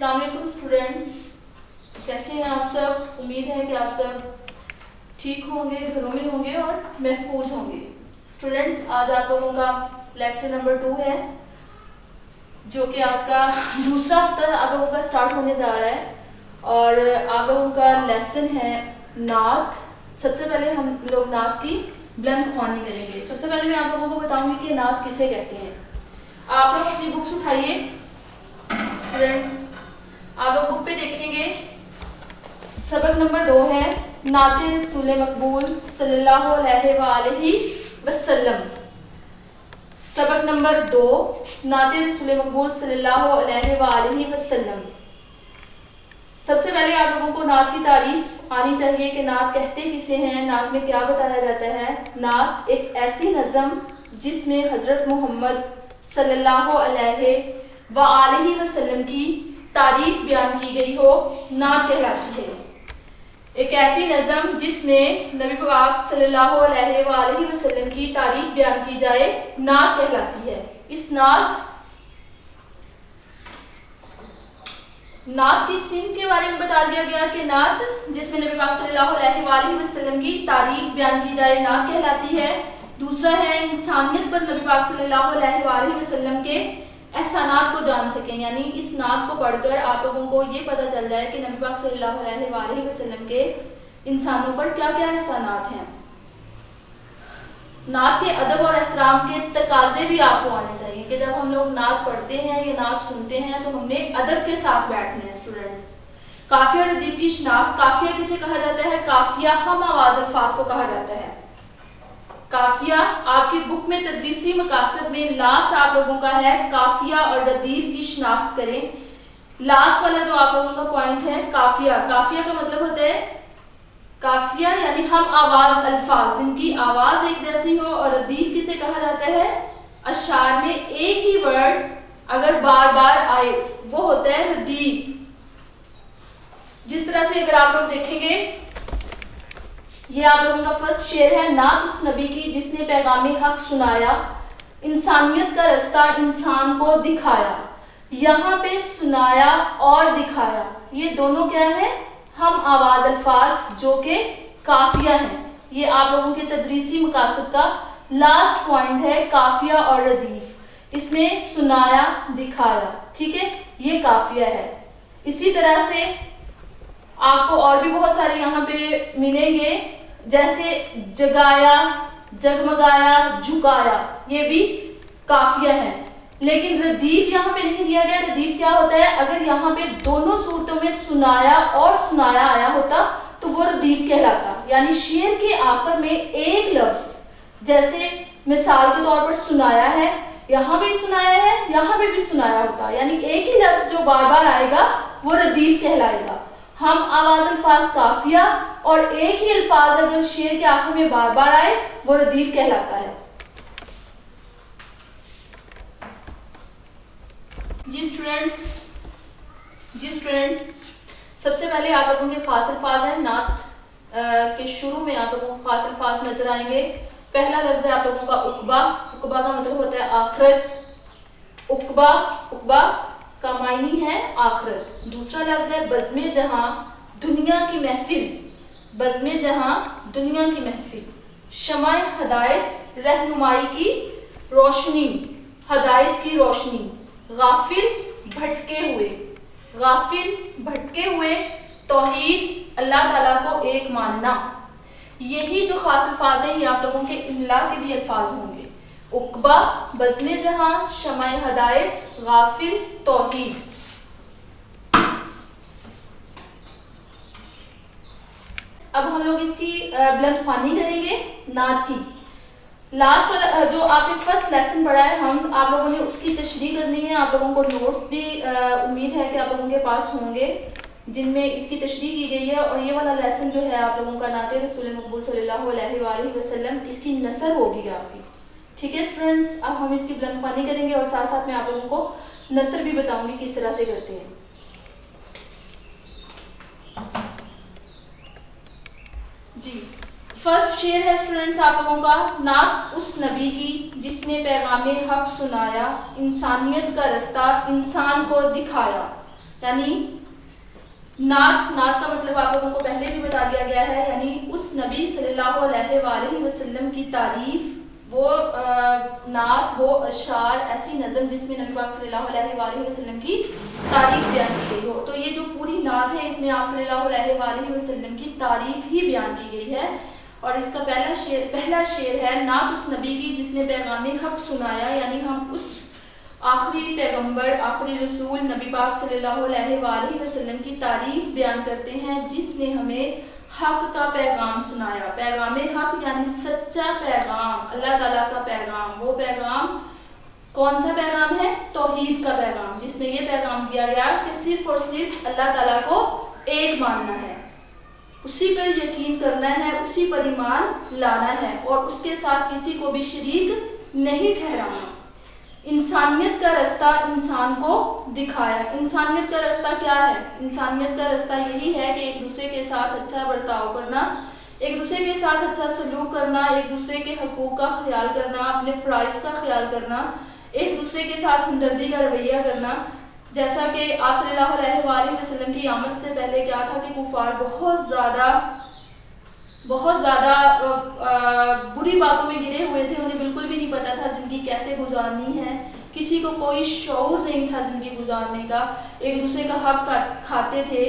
अस्सलाम वालेकुम स्टूडेंट्स, कैसे हैं आप सब। उम्मीद है कि आप सब ठीक होंगे, घरों में होंगे और महफूज होंगे। स्टूडेंट्स, आज आप लोगों का लेक्चर नंबर 2 है, जो कि आपका दूसरा हफ्ता आप लोगों का स्टार्ट होने जा रहा है और आप लोगों का लेसन है नात। सबसे पहले हम लोग नात की बुलंद ख्वानी करेंगे। सबसे पहले मैं आप लोगों को बताऊंगी कि नात किसे कहते हैं। आप लोग अपनी बुक्स उठाइए। स्टूडेंट्स, आप लोग बुक पे देखेंगे, सबक नंबर 2 है नाते रसूल मकबूल सल्लल्लाहु अलैहि वसल्लम। सबक नंबर 2 नाते रसूल मकबूल सल्लल्लाहु अलैहि वसल्लम। सबसे पहले आप लोगों को नात की तारीफ आनी चाहिए कि नात कहते किसे हैं, नात में क्या बताया जाता है। नात एक ऐसी नज़म जिसमें हज़रत मोहम्मद सल्लल्लाहु अलैहि वसल्लम की तारीफ बयान की गई हो, नात कहलाती है। एक ऐसी नज़म जिसमें नबी पाक सल्लल्लाहु अलैहि वसल्लम की तारीफ बयान की जाए, नात कहलाती है। इस नात की सिन के बारे में बता दिया गया कि नात जिसमें नबी पाक सल्लल्लाहु अलैहि वसल्लम की तारीफ बयान की जाए, नात कहलाती है। दूसरा है इंसानियत पर नबी पाक सल्लल्लाहु अलैहि वसल्लम के एहसानात को जान सकें, यानी इस नात को पढ़कर आप लोगों को ये पता चल जाए कि नबी पाक सल्लल्लाहु अलैहि वसल्लम के इंसानों पर क्या क्या एहसानात हैं। नात के अदब और एहतराम के तकाजे भी आपको आने चाहिए कि जब हम लोग नात पढ़ते हैं या नात सुनते हैं तो हमने अदब के साथ बैठना है। स्टूडेंट्स, काफिया और रदीफ की शिनाख्त। काफिया किसे कहा जाता है? काफिया हम आवाज अल्फाज को कहा जाता है। काफिया आपकी बुक में तदरीसी मकासद में लास्ट आप लोगों का है काफिया और रदीफ की शिनाख्त करें। लास्ट वाला जो आप लोगों का पॉइंट है काफिया। काफिया का मतलब होता है काफिया यानी हम आवाज अल्फाज जिनकी आवाज एक जैसी हो। और रदीफ किसे कहा जाता है? अशार में एक ही वर्ड अगर बार बार आए वो होता है रदीफ। जिस तरह से अगर आप लोग देखेंगे, ये आप लोगों का फर्स्ट शेर है, नात उस नबी की जिसने पैगाम हक सुनाया, इंसानियत का रास्ता इंसान को दिखाया। यहाँ पे सुनाया और दिखाया, ये दोनों क्या है? हम आवाज अल्फाज जो के काफिया हैं। ये आप लोगों के तदरीसी मकासद का लास्ट पॉइंट है, काफिया और रदीफ। इसमें सुनाया दिखाया, ठीक है, ये काफिया है। इसी तरह से आपको और भी बहुत सारे यहाँ पे मिलेंगे, जैसे जगाया, जगमगाया, झुकाया, ये भी काफिया है। लेकिन रदीफ यहाँ पे नहीं दिया गया। रदीफ क्या होता है? अगर यहाँ पे दोनों सूरतों में सुनाया और सुनाया आया होता तो वो रदीफ कहलाता। यानी शेर के आखिर में एक लफ्ज, जैसे मिसाल के तौर पर सुनाया है, यहाँ भी सुनाया है, यहाँ पे भी सुनाया होता, यानी एक ही लफ्ज जो बार बार आएगा वो रदीफ कहलाएगा। हम आवाज अल्फाज काफिया और एक ही अल्फाज अगर शेर के आखिर में बार बार आए वो रदीफ कहलाता है। जी स्टूडेंट्स, सबसे पहले आप लोगों के खास अल्फाज हैं। नात के शुरू में आप लोगों को खास अल्फाज नजर आएंगे। पहला लफ्ज है आप लोगों का उकबा। उकबा का मतलब होता है आखिरत। उकबा का मायनी है आखिरत। दूसरा लफ्ज है बज़्मे जहां दुनिया की महफिल। बज़्मे जहां दुनिया की महफिल। शमाए हदायत रहनुमाई की रोशनी, हदायत की रोशनी। गाफिल भटके हुए, गाफिल भटके हुए। तौहीद अल्लाह ताला को एक मानना। यही जो खास अल्फाज हैं ये आप लोगों के इमला के भी अल्फाज होंगे। उकबा, बज़्मे जहां, शमाए हदायत, गाफिल, तौहीद। अब हम लोग इसकी बुलंद ख्वानी करेंगे नात की। लास्ट वाला जो आपने फर्स्ट लेसन पढ़ा है, हम आप लोगों ने उसकी तशरीह करनी है। आप लोगों को नोट्स भी उम्मीद है कि आप लोगों के पास होंगे जिनमें इसकी तशरीह की गई है। और ये वाला लेसन जो है आप लोगों का नाते रसूल मकबूल सल्लल्लाहु अलैहि वसल्लम, इसकी नसर होगी आपकी। ठीक है स्टूडेंट्स, अब हम इसकी बुलंद ख्वानी करेंगे और साथ साथ मैं आप लोगों को नसर भी बताऊंगी किस तरह से करते हैं। जी, फर्स्ट शेर है स्टूडेंट्स आप लोगों का, नात उस नबी की जिसने पैगाम हक सुनाया, इंसानियत का रास्ता इंसान को दिखाया। यानी नात का मतलब आप लोगों को पहले भी बता दिया गया है, यानी उस नबी सल्लल्लाहु अलैहि वसल्लम की तारीफ, वो नात, वो अशार, ऐसी नज़म जिसमें नबी पाक सल्लल्लाहु अलैहि वसल्लम की तारीफ बयान की गई हो। तो ये जो पूरी नात है इसमें आप सल्लल्लाहु अलैहि वसल्लम की तारीफ ही बयान की गई है। और इसका पहला शेर है, नात उस नबी की जिसने पैगाम हक सुनाया, यानी हम उस आखिरी पैगंबर, आखिरी रसूल नबी पाक सल्लल्लाहु अलैहि वसल्लम की तारीफ बयान करते हैं जिसने हमें हक का पैगाम सुनाया। पैगाम हक यानी सच्चा पैगाम, अल्लाह ताला का पैगाम। वो पैगाम कौन सा पैगाम है? तौहीद का पैगाम, जिसमें ये पैगाम दिया गया कि सिर्फ और सिर्फ अल्लाह ताला को एक मानना है, उसी पर यकीन करना है, उसी पर ईमान लाना है और उसके साथ किसी को भी शरीक नहीं ठहराना। इंसानियत का रास्ता इंसान को दिखाया। इंसानियत का रास्ता क्या है? इंसानियत का रास्ता यही है कि एक दूसरे के साथ अच्छा बर्ताव करना, एक दूसरे के साथ अच्छा सलूक करना, एक दूसरे के हकूक का ख्याल करना, अपने फ़राइज़ का ख्याल करना, एक दूसरे के साथ हमदर्दी का रवैया करना। जैसा कि आप सल्लल्लाहु अलैहि वसल्लम की आमद से पहले क्या था कि कुफार बहुत ज़्यादा बुरी बातों में गिरे हुए थे। उन्हें बिल्कुल भी नहीं पता था ज़िंदगी कैसे गुजारनी है, किसी को कोई शऊर नहीं था ज़िंदगी गुजारने का, एक दूसरे का हक खाते थे,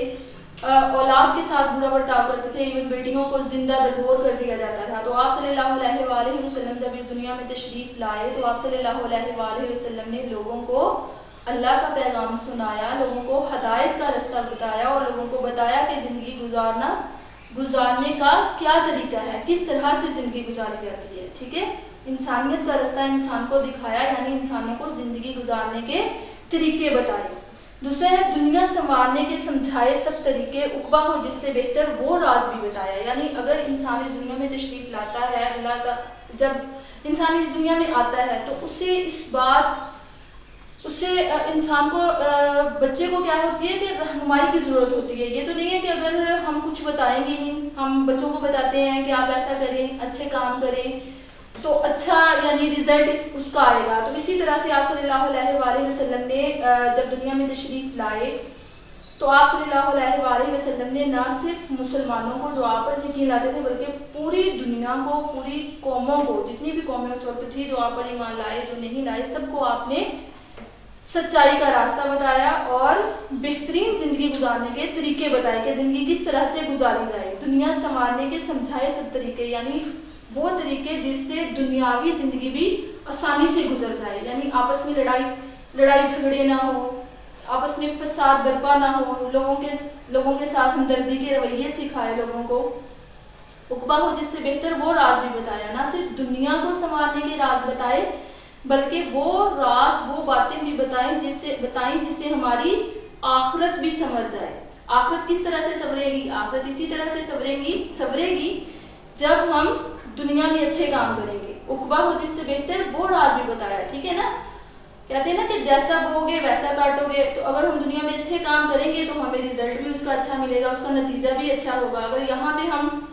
औलाद के साथ बुरा बर्ताव करते थे, इवन बेटियों को जिंदा दरगोर कर दिया जाता था। तो आप सल्लल्लाहु अलैहि वसल्लम जब इस दुनिया में तशरीफ़ लाए तो आप सल्लल्लाहु अलैहि वसल्लम ने लोगों को अल्लाह का पैगाम सुनाया, लोगों को हदायत का रास्ता बताया और लोगों को बताया कि ज़िंदगी गुजारने का क्या तरीका है, किस तरह से ज़िंदगी गुजारी जाती है। ठीक है, इंसानियत का रास्ता इंसान को दिखाया, यानी इंसानों को ज़िंदगी गुजारने के तरीके बताए। दूसरा है दुनिया संवारने के समझाए सब तरीके, उकबा हो जिससे बेहतर वो राज भी बताया। यानी अगर इंसान इस दुनिया में तशरीफ़ लाता है, जब इंसान इस दुनिया में आता है तो उससे इंसान को, बच्चे को क्या होती है कि रहनुमाई की ज़रूरत होती है। ये तो नहीं है कि अगर हम कुछ बताएंगे नहीं, हम बच्चों को बताते हैं कि आप ऐसा करें, अच्छे काम करें तो अच्छा यानी रिजल्ट उसका आएगा। तो इसी तरह से आप सल्लल्लाहु अलैहि वसल्लम ने जब दुनिया में तशरीफ़ लाए तो आप सल्लल्लाहु अलैहि वसल्लम ने ना सिर्फ मुसलमानों को जो आप पर यकीन लाते थे, बल्कि पूरी दुनिया को, पूरी कौमों को, जितनी भी कौमें उस वक्त थी जो आप पर ईमान लाए, जो नहीं लाए, सबको आपने सच्चाई का रास्ता बताया और बेहतरीन ज़िंदगी गुजारने के तरीके बताए कि ज़िंदगी किस तरह से गुजारी जाए। दुनिया संवारने के समझाए सब तरीके, यानी वो तरीके जिससे दुनियावी ज़िंदगी भी आसानी से गुजर जाए, यानी आपस में लड़ाई झगड़े ना हो, आपस में फसाद बर्पा ना हो, लोगों के साथ हमदर्दी के रवैये सिखाए लोगों को। उकबा हो जिससे बेहतर वो राज भी बताया, ना सिर्फ दुनिया को संवारने के राज बताए बल्कि वो राज, वो बातें भी बताएं जिससे हमारी आखिरत भी संवर जाए। आखिरत किस तरह से संवरेगी? आखिरत इसी तरह से संवरेगी जब हम दुनिया में अच्छे काम करेंगे। उकबा हो जिससे बेहतर वो राज भी बताया। ठीक है ना, कहते हैं ना कि जैसा बोगे वैसा काटोगे। तो अगर हम दुनिया में अच्छे काम करेंगे तो हमें रिजल्ट भी उसका अच्छा मिलेगा, उसका नतीजा भी अच्छा होगा। अगर यहाँ पे हम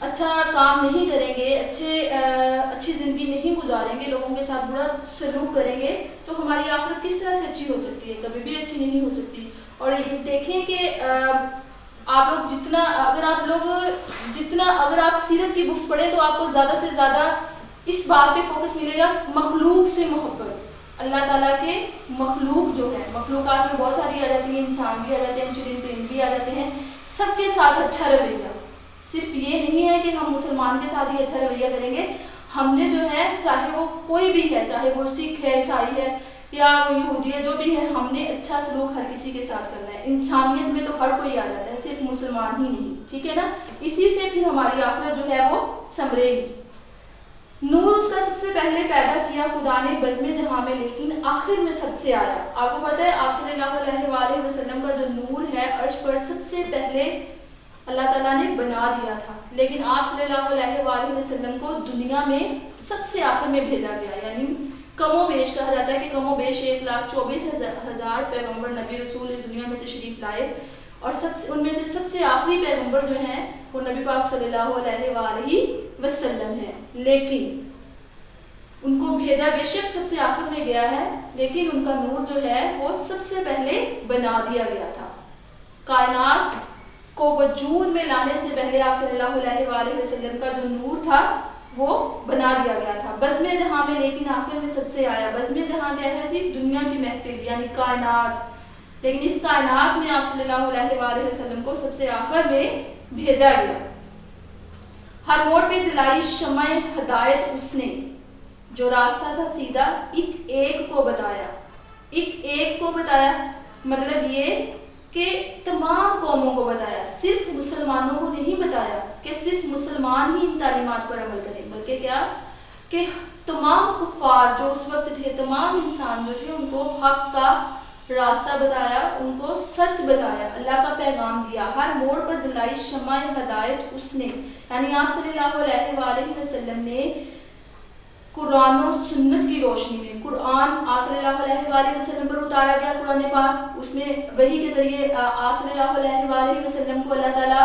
अच्छा काम नहीं करेंगे, अच्छी ज़िंदगी नहीं गुजारेंगे, लोगों के साथ बुरा सलूक करेंगे, तो हमारी आखिरत किस तरह से अच्छी हो सकती है? कभी भी अच्छी नहीं हो सकती। और ये देखें कि आप लोग जितना अगर आप सीरत की बुक्स पढ़ें तो आपको ज़्यादा से ज़्यादा इस बात पे फोकस मिलेगा, मखलूक से मोहब्बत, अल्लाह ताला के मखलूक जो है, मखलूकात में बहुत सारी आ जाती हैं, इंसान भी आ जाते हैं, चुरिंद परिंद भी आ जाते हैं, सबके साथ अच्छा रवैया। सिर्फ ये नहीं है कि हम मुसलमान के साथ ही अच्छा रवैया करेंगे, हमने जो है, चाहे वो कोई भी है, चाहे वो सिख है, ईसाई है या यहूदी है, जो भी है, हमने अच्छा सलूक हर किसी के साथ करना है। इंसानियत में तो हर कोई आ जाता है, सिर्फ मुसलमान ही नहीं। ठीक है ना, इसी से फिर हमारी आखिरत जो है वो संवरेगी। नूर उसका सबसे पहले पैदा किया खुदा ने बज़्म जहां में, लेकिन आखिर में सबसे आया। आपको पता है आप सल्लल्लाहु अलैहि वसल्लम का जो नूर है अर्श पर सबसे पहले अल्लाह ताला ने बना दिया था, लेकिन आप सल्लल्लाहु अलैहि वसल्लम को दुनिया में सबसे आखिर में भेजा गया। यानी कमोबेश कहा जाता है कि कमोबेश 1,24,000 पैगंबर नबी रसूल इस दुनिया में तशरीफ़ लाए और उनमें से सबसे आखिरी पैगंबर जो हैं वो नबी पाक सल्लल्लाहु अलैहि वसल्लम है। लेकिन उनको भेजा बेशक सबसे आखिर में गया है, लेकिन उनका नूर जो है वो सबसे पहले बना दिया गया था। कायनात को वजूद में लाने से पहले आप सल्लल्लाहु अलैहि वसल्लम का जो नूर था वो बना दिया गया था बज़्म जहां में, लेकिन आखिर में सबसे आया। बज़्म जहां क्या है जी? दुनिया की महफिल यानी कायनात। लेकिन इस कायनात में आप सल्लल्लाहु अलैहि वसल्लम को सबसे आखिर में भेजा गया। हर मोड़ पे जलाई शम्ए हिदायत उसने, जो रास्ता था सीधा एक एक को बताया। एक एक को बताया मतलब ये कि तमाम कौमों को बताया, सिर्फ मुसलमानों को नहीं बताया कि सिर्फ मुसलमान ही इन तालीमात पर अमल करें, बल्कि क्या कि तमाम कुफार जो उस वक्त थे, तमाम इंसान जो थे, उनको हक का रास्ता बताया, उनको सच बताया, अल्लाह का पैगाम दिया। हर मोड़ पर जलाई शम्ए हिदायत उसने, यानी आप सल्लल्लाहु अलैहि वसल्लम ने कुरान और सुन्नत की रोशनी में, कुरान आप सल्लल्लाहु अलैहि वसल्लम पर उतारा गया, कुरान पाक, उसमें वही के जरिए आप सल्लल्लाहु अलैहि वसल्लम को अल्लाह ताला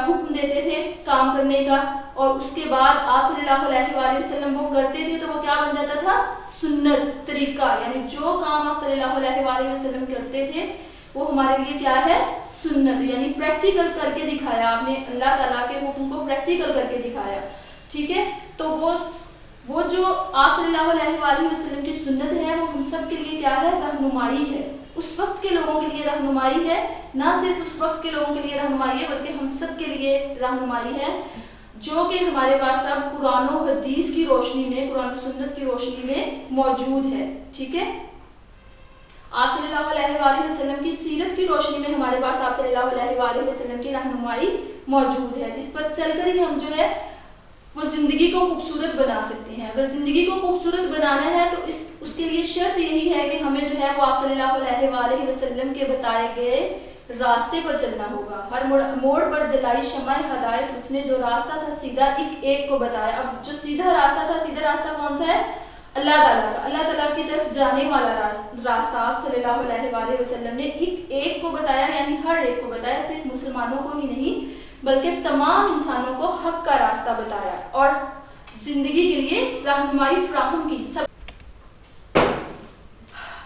हुक्म देते थे काम करने का, और उसके बाद आप सल्लल्लाहु अलैहि वसल्लम वो करते थे तो वो क्या बन जाता था? सुन्नत, तरीका। यानी जो काम आप सल्लल्लाहु अलैहि वसल्लम करते थे वो हमारे लिए क्या है? सुन्नत, यानी प्रैक्टिकल करके दिखाया आपने, अल्लाह ताला के हुक्म को प्रैक्टिकल करके दिखाया। ठीक है, तो वो जो आप सल्लल्लाहु अलैहि वसल्लम की सुन्नत है वो हम सब के लिए क्या है? रहनुमाई है, उस वक्त के लोगों के लिए रहनुमाई है, ना सिर्फ उस वक्त के लोगों के लिए रहनुमाई है बल्कि हम सब के लिए रहनुमाई है, जो कि हमारे पास अब कुरान और हदीस की रोशनी में, कुरान और सुन्नत की रोशनी में मौजूद है। ठीक है, आप सल्लल्लाहु अलैहि वसल्लम की सीरत की रोशनी में हमारे पास आप सल्लल्लाहु अलैहि वसल्लम की रहनुमाई मौजूद है, जिस पर चलकर ही हम जो है वो जिंदगी को खूबसूरत बना सकते हैं। अगर जिंदगी को खूबसूरत बनाना है तो उसके लिए शर्त यही है कि हमें जो है वो आप सल्लल्लाहु अलैहि वसल्लम के बताए गए रास्ते पर चलना होगा। हर मोड़ पर जलाई शम्ए हिदायत उसने, जो रास्ता था सीधा एक एक को बताया। अब जो सीधा रास्ता था, सीधा रास्ता कौन सा है? अल्लाह ताला का, अल्लाह ताला की तरफ जाने वाला रास्ता आप सल्लल्लाहु अलैहि वसल्लम ने एक एक को बताया, यानी हर एक को बताया, सिर्फ मुसलमानों को ही नहीं बल्कि तमाम इंसानों को हक का रास्ता बताया और जिंदगी के लिए रहनुमाई फराहम की। सब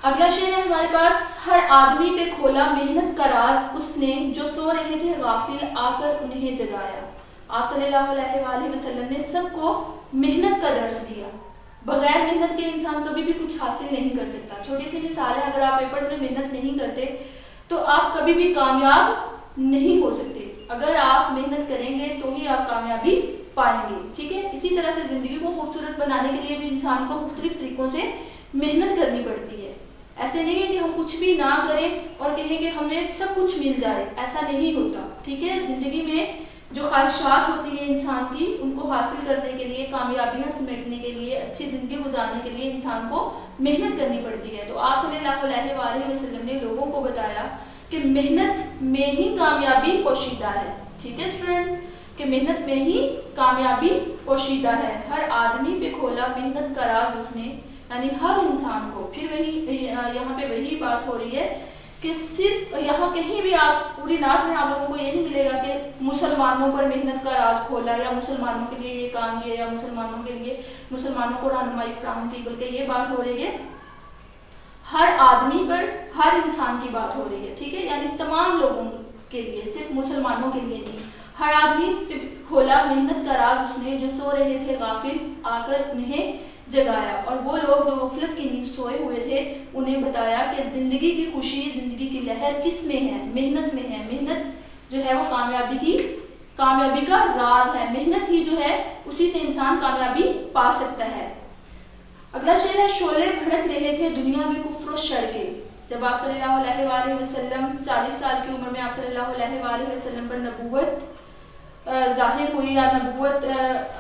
अगला शेर है हमारे पास, हर आदमी पे खोला मेहनत का राज उसने, जो सो रहे थे गाफिल आकर उन्हें जगाया। आप सल्लल्लाहु अलैहि वसल्लम ने सबको मेहनत का दर्स दिया। बगैर मेहनत के इंसान कभी भी कुछ हासिल नहीं कर सकता। छोटी सी मिसाल है, अगर आप पेपर्स में मेहनत नहीं करते तो आप कभी भी कामयाब नहीं हो सकते। अगर आप मेहनत करेंगे तो ही आप कामयाबी पाएंगे। ठीक है, इसी तरह से जिंदगी को खूबसूरत बनाने के लिए भी इंसान को मुख्तलिफ तरीकों से मेहनत करनी पड़ती है। ऐसे नहीं है कि हम कुछ भी ना करें और कहें कि हमें सब कुछ मिल जाए, ऐसा नहीं होता। ठीक है, जिंदगी में जो ख्वाहिशात होती है इंसान की, उनको हासिल करने के लिए, कामयाबियां समेटने के लिए, अच्छी जिंदगी गुजारने के लिए इंसान को मेहनत करनी पड़ती है। तो आप सल्लल्लाहु अलैहि वसल्लम ने लोगों को बताया कि मेहनत में ही कामयाबी पोशीदा है। ठीक है स्टूडेंट्स, कि मेहनत में ही कामयाबी पोशीदा है। हर आदमी पे खोला मेहनत का राज उसने, यानी हर इंसान को। फिर वही यहाँ पे वही बात हो रही है कि सिर्फ यहाँ कहीं भी आप पूरी नात में आप लोगों को ये नहीं मिलेगा कि मुसलमानों पर मेहनत का राज खोला, या मुसलमानों के लिए ये काम किया, या मुसलमानों के लिए मुसलमानों को रहनुमाई फराहम की, बल्कि ये बात हो रही है हर आदमी पर, हर इंसान की बात हो रही है। ठीक है, यानी तमाम लोगों के लिए, सिर्फ मुसलमानों के लिए नहीं। हर आदमी पे खोला मेहनत का राज उसने, जो सो रहे थे गाफिल आकर उन्हें जगाया। और वो लोग जो गफलत की नींद सोए हुए थे उन्हें बताया कि जिंदगी की खुशी, जिंदगी की लहर किस में है? मेहनत में है। मेहनत जो है वो कामयाबी का राज है। मेहनत ही जो है उसी से इंसान कामयाबी पा सकता है। अगला शेर है, शोले भड़क रहे थे दुनिया में कुफ्र और शर के। जब आप सल्लल्लाहु अलैहि वसल्लम 40 साल की उम्र में आप सल्लल्लाहु अलैहि वसल्लम पर नबूवत जाहिर हुई, या नबूवत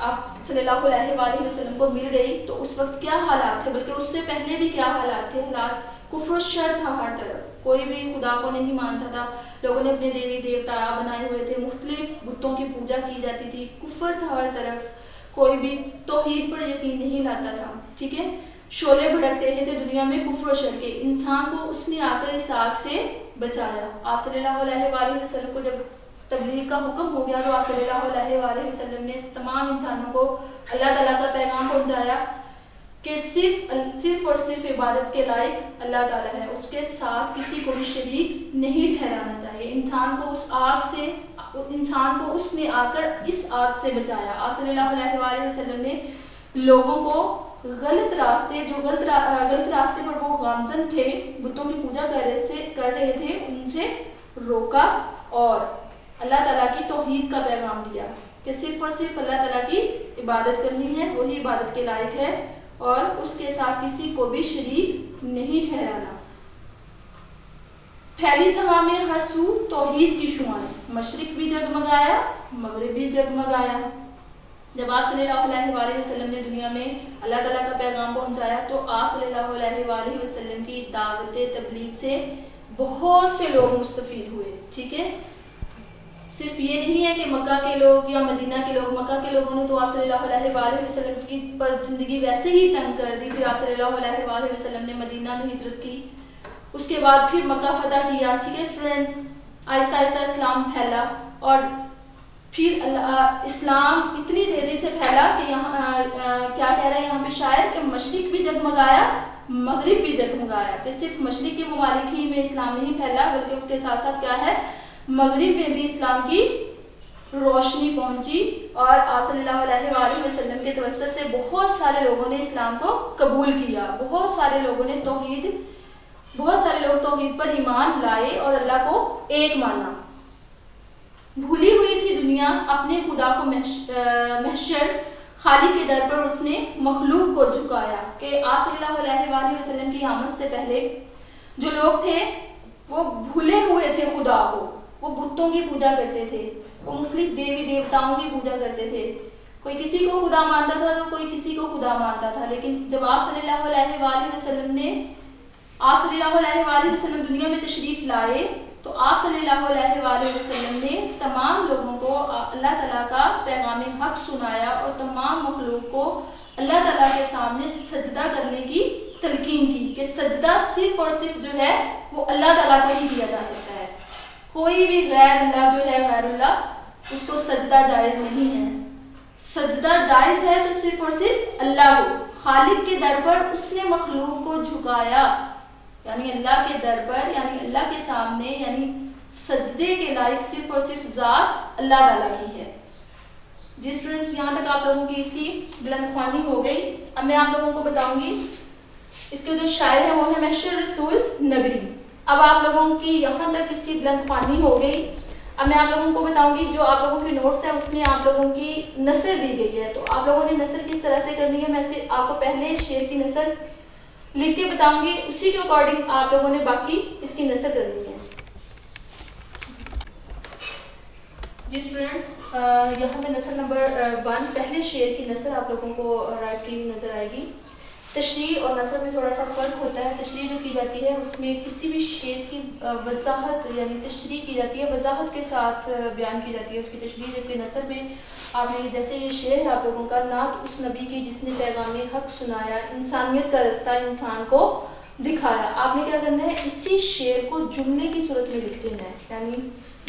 आप सल्लल्लाहु अलैहि वसल्लम को मिल गई, तो उस वक्त क्या हालात थे, बल्कि उससे पहले भी क्या हालात थे? हालात कुफ्र और शर था हर तरफ। कोई भी खुदा को नहीं मानता था, लोगों ने अपने देवी देवता बनाए हुए थे, मुख्तलिफ बुतों की पूजा की जाती थी, कुफ्र था हर तरफ, कोई भी तौहीद पर यकीन नहीं लाता था। ठीक है, शोले भड़क रहे थे दुनिया में कुफ्र और शर के। इंसान को उसने आकर इस आग से बचाया। आप सल्लल्लाहु अलैहि वसल्लम को जब तबलीग का हुक्म हो गया तो आप सल्लल्लाहु अलैहि वसल्लम ने तमाम इंसानों को अल्लाह ताला का पैगाम पहुंचाया। कि सिर्फ और सिर्फ इबादत के लायक अल्लाह ताला है, उसके साथ किसी को भी शरीक नहीं ठहराना चाहिए। इंसान को उसने आकर इस आग से बचाया। आप सल्लल्लाहु अलैहि वसल्लम ने लोगों को गलत रास्ते पर वो गामजन थे, बुतों की पूजा कर रहे थे, उनसे रोका और अल्लाह ताला की तौहीद का पैगाम दिया कि सिर्फ और सिर्फ अल्लाह ताला की इबादत करनी है, वही इबादत के लायक है और उसके साथ किसी को भी शरीक नहीं ठहराना। फैली जहां में हर सू तौहीद की शुआएं, मशरिक भी जगमगाया, मगरिब भी जगमगाया। जब आप सल्लल्लाहु अलैहि वसल्लम ने दुनिया में अल्लाह ताला का पैगाम पहुंचाया तो आप सल्लल्लाहु अलैहि वसल्लम की दावत तबलीग से बहुत से लोग मुस्तफीद हुए। ठीक है, सिर्फ ये नहीं है कि मक्का के लोग या मदीना के लोग, मक्का के लोगों ने तो आप सल्लल्लाहु अलैहि वसल्लम की पर जिंदगी वैसे ही तंग कर दी। फिर आप सल्लल्लाहु अलैहि वसल्लम ने मदीना में हिजरत की, उसके बाद फिर मक्का फतह किया। ठीक है स्टूडेंट्स, आहिस्ता आहिस्ता इस्लाम फैला और फिर इस्लाम इतनी तेजी से फैला कि यहाँ क्या कह रहा है यहाँ पे शायर कि मशरिक भी जगमगाया, मगरिब भी जगमगाया, कि सिर्फ मशरिक के ममालिक ही में इस्लाम नहीं फैला बल्कि उसके साथ साथ क्या है, मगरिब में भी इस्लाम की रोशनी पहुंची और आप सल्लल्लाहु अलैहि वसल्लम के तवस्सुत से बहुत सारे लोगों ने इस्लाम को कबूल किया, बहुत सारे लोग तौहीद पर ईमान लाए और अल्लाह को एक माना। भूली हुई थी दुनिया अपने खुदा को, महशर खालिक के दर पर उसने मखलूक को झुकाया कि आप सल्लल्लाहु अलैहि वसल्लम की आमद से पहले जो लोग थे वो भूले हुए थे खुदा को, वो बुतों की पूजा करते थे, वो मुख्तलिफ देवी देवताओं की पूजा करते थे। कोई किसी को खुदा मानता था तो कोई किसी को खुदा मानता था। लेकिन जब आप सल्लल्लाहु अलैहि वसल्लम दुनिया में तशरीफ लाए तो आप सल्लल्लाहु अलैहि वसल्लम ने तमाम लोगों को अल्लाह ताला का पैगाम हक सुनाया और तमाम मखलूक को अल्लाह ताला के सामने सजदा करने की तलकीन की कि सजदा सिर्फ और सिर्फ जो है वो अल्लाह ताला को ही किया जा सकता है। कोई भी गैर अल्लाह जो है, गैरुल्लाह, उसको सजदा जायज़ नहीं है। सजदा जायज़ है तो सिर्फ और सिर्फ अल्लाह को, खालिक के दर पर उसने मखलूक को झुकाया, यानी अल्लाह के दर पर, यानी अल्लाह के सामने, यानी सजदे के लायक सिर्फ और सिर्फ ज़ात अल्लाह ताला की है। जी स्टूडेंट्स, यहाँ तक आप लोगों की इसकी बुलंदख्वानी हो गई। अब मैं आप लोगों को बताऊंगी इसके जो शायर है वो है महशर रसूल नगरी। अब आप लोगों की यहाँ तक इसकी बुलंदख्वानी हो गई। अब मैं आप लोगों को बताऊंगी जो आप लोगों के नोट्स है उसमें आप लोगों की नसर दी गई है, तो आप लोगों ने नसर किस तरह से करनी है, मैं से आपको पहले शेर की नसर लिख के बताऊंगी, उसी के अकॉर्डिंग आप लोगों ने बाकी इसकी नसर करनी है। जी स्टूडेंट्स, यहाँ पे नसर नंबर 1, पहले शेर की नसर आप लोगों को राइट की नजर आएगी। तशरीह और नसर में थोड़ा सा फ़र्क होता है। तशरीह जो की जाती है उसमें किसी भी शेर की वजाहत यानी तशरीह की जाती है, वजाहत के साथ बयान की जाती है उसकी तशरीह, जबकि नसर में आपने जैसे ये शेर है आप लोगों का, नात उस नबी की जिसने पैगाम हक सुनाया, इंसानियत का रास्ता इंसान को दिखाया। आपने क्या करना है, इसी शेर को जुमले की सूरत में लिख देना है। यानी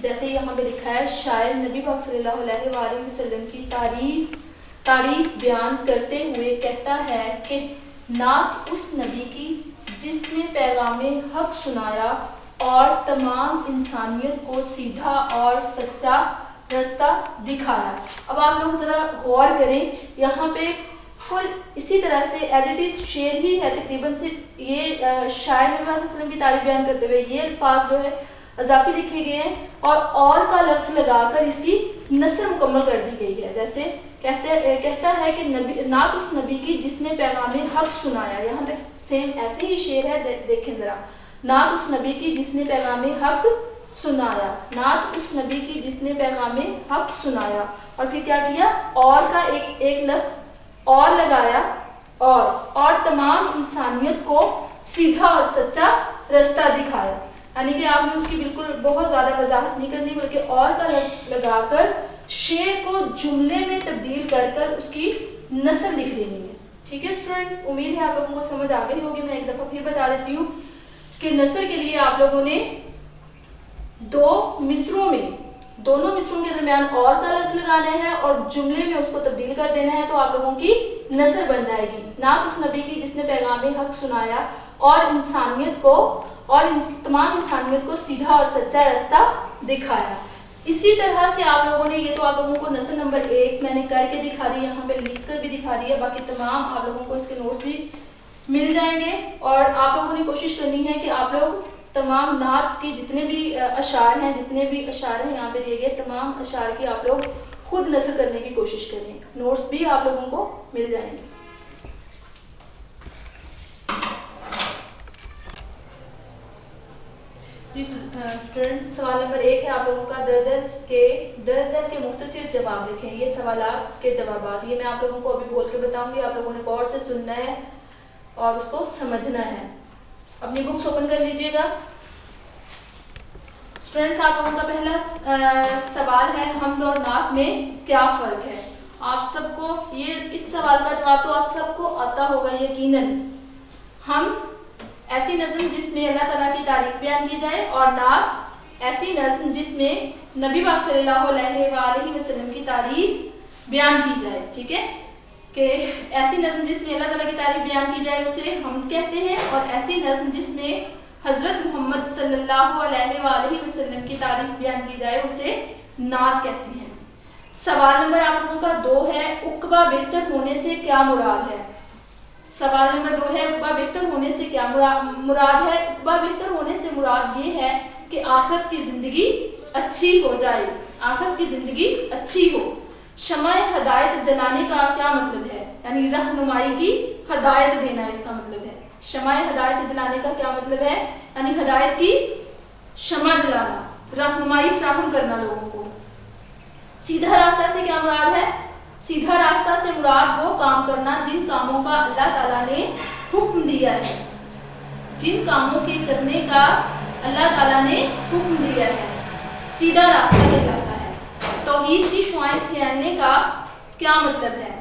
जैसे यहाँ पे लिखा है, शायर नबी पाक सल्लल्लाहु अलैहि वसल्लम की तारीफ बयान करते हुए कहता है कि नात उस नबी की जिसने पैगाम हक सुनाया और तमाम इंसानियत को सीधा और सच्चा रास्ता दिखाया। अब आप लोग ज़रा गौर करें, यहाँ पे फुल इसी तरह से एज इट इज़ शेर ही है तकरीबन, सिर्फ ये शायर नबी पाक वसल्लम की तारीफ बयान करते हुए ये अल्फाज जो है अजाफी लिखे गए हैं और का लफ्ज़ लगाकर इसकी नसर मुकम्मल कर दी गई है। जैसे कहता है कि नबी नात उस नबी की जिसने पैगाम हक सुनाया, यहाँ तक सेम ऐसे ही शेर है, देखें ज़रा, नात उस नबी की जिसने पैगाम हक सुनाया, नात उस नबी की जिसने पैगाम हक सुनाया, और फिर क्या किया, और का एक लफ्ज़ और लगाया और तमाम इंसानियत को सीधा और सच्चा रास्ता दिखाया। यानी कि आपने उसकी बिल्कुल बहुत ज़्यादा वजाहत नहीं करनी, बल्कि और का लफ्ज़ लगाकर शेर को जुमले में तब्दील कर उसकी नसर लिख देनी है। ठीक है स्टूडेंट्स, उम्मीद है आप लोगों को समझ आ गई होगी। मैं एक दफ़ा फिर बता देती हूँ कि नसर के लिए आप लोगों ने 2 मिसरों में दोनों मिसरों के दरमियान और का लफ्ज लगाना है और जुमले में उसको तब्दील कर देना है, तो आप लोगों की नसर बन जाएगी। नात उस नबी की जिसने पैगाम हक सुनाया और इंसानियत को तमाम इंसानियत को सीधा और सच्चा रास्ता दिखाया। इसी तरह से आप लोगों ने, ये तो आप लोगों को नसर नंबर 1 मैंने करके दिखा दी, यहाँ पे लिख कर भी दिखा दी है, बाकी तमाम आप लोगों को इसके नोट्स भी मिल जाएंगे। और आप लोगों ने कोशिश करनी है कि आप लोग तमाम नात की जितने भी अशार हैं यहाँ पे दिए गए, तमाम अशार की आप लोग खुद नसर करने की कोशिश करें। नोट्स भी आप लोगों को मिल जाएंगे। स्टूडेंट्स, सवाल नंबर 1 है आप लोगों का, दर्जन के मुख्तसर जवाब लिखें। ये सवालात के जवाबात, ये मैं आप लोगों को अभी बोल के बताऊंगी, आप लोगों ने गौर से सुनना है और उसको समझना है। अपनी बुक्स ओपन कर लीजिएगा। स्टूडेंट्स, आप लोगों का पहला सवाल है, हम्द और नात में क्या फ़र्क है। आप सबको इस सवाल का जवाब तो आप सबको आता होगा यकीनन। हम ऐसी नज़्म जिसमें अल्लाह ताला की तारीफ बयान की जाए, और नात ऐसी नज़्म जिसमें नबी पाक सल्लल्लाहु अलैहि वसल्लम की तारीफ बयान की जाए। ठीक है, कि ऐसी नज़्म जिसमें अल्लाह ताला की तारीफ बयान की जाए उसे हम्द कहते हैं, और ऐसी नज़्म जिसमें हज़रत मोहम्मद सल्लल्लाहु अलैहि वसल्लम की तारीफ बयान की जाए उसे नात कहते हैं। सवाल नंबर आप लोगों का 2 है, उक़बा बेहतर होने से क्या मुराद है। सवाल नंबर 2 है, उक़बा बेहतर होने से क्या मुराद है। उक़बा बेहतर होने से मुराद ये है कि आखिरत की ज़िंदगी अच्छी हो जाए, आखिरत की ज़िंदगी अच्छी हो। शमाए हदायत जलाने का क्या मतलब है, यानी रहनुमाई की हदायत देना, इसका मतलब है। शमाए हदायत जलाने का क्या मतलब है, यानी हदायत की शमा जलाना, रहनुमाई फ्राहम करना लोगों को। सीधा रास्ता से क्या मुराद है, सीधा रास्ता से मुराद वो काम करना जिन कामों का अल्लाह ताला ने हुक्म दिया है, जिन कामों के करने का अल्लाह ताला ने हुक्म दिया है, सीधा रास्ता कहलाता है। तौहीद की शुआएं फैलाने का क्या मतलब है।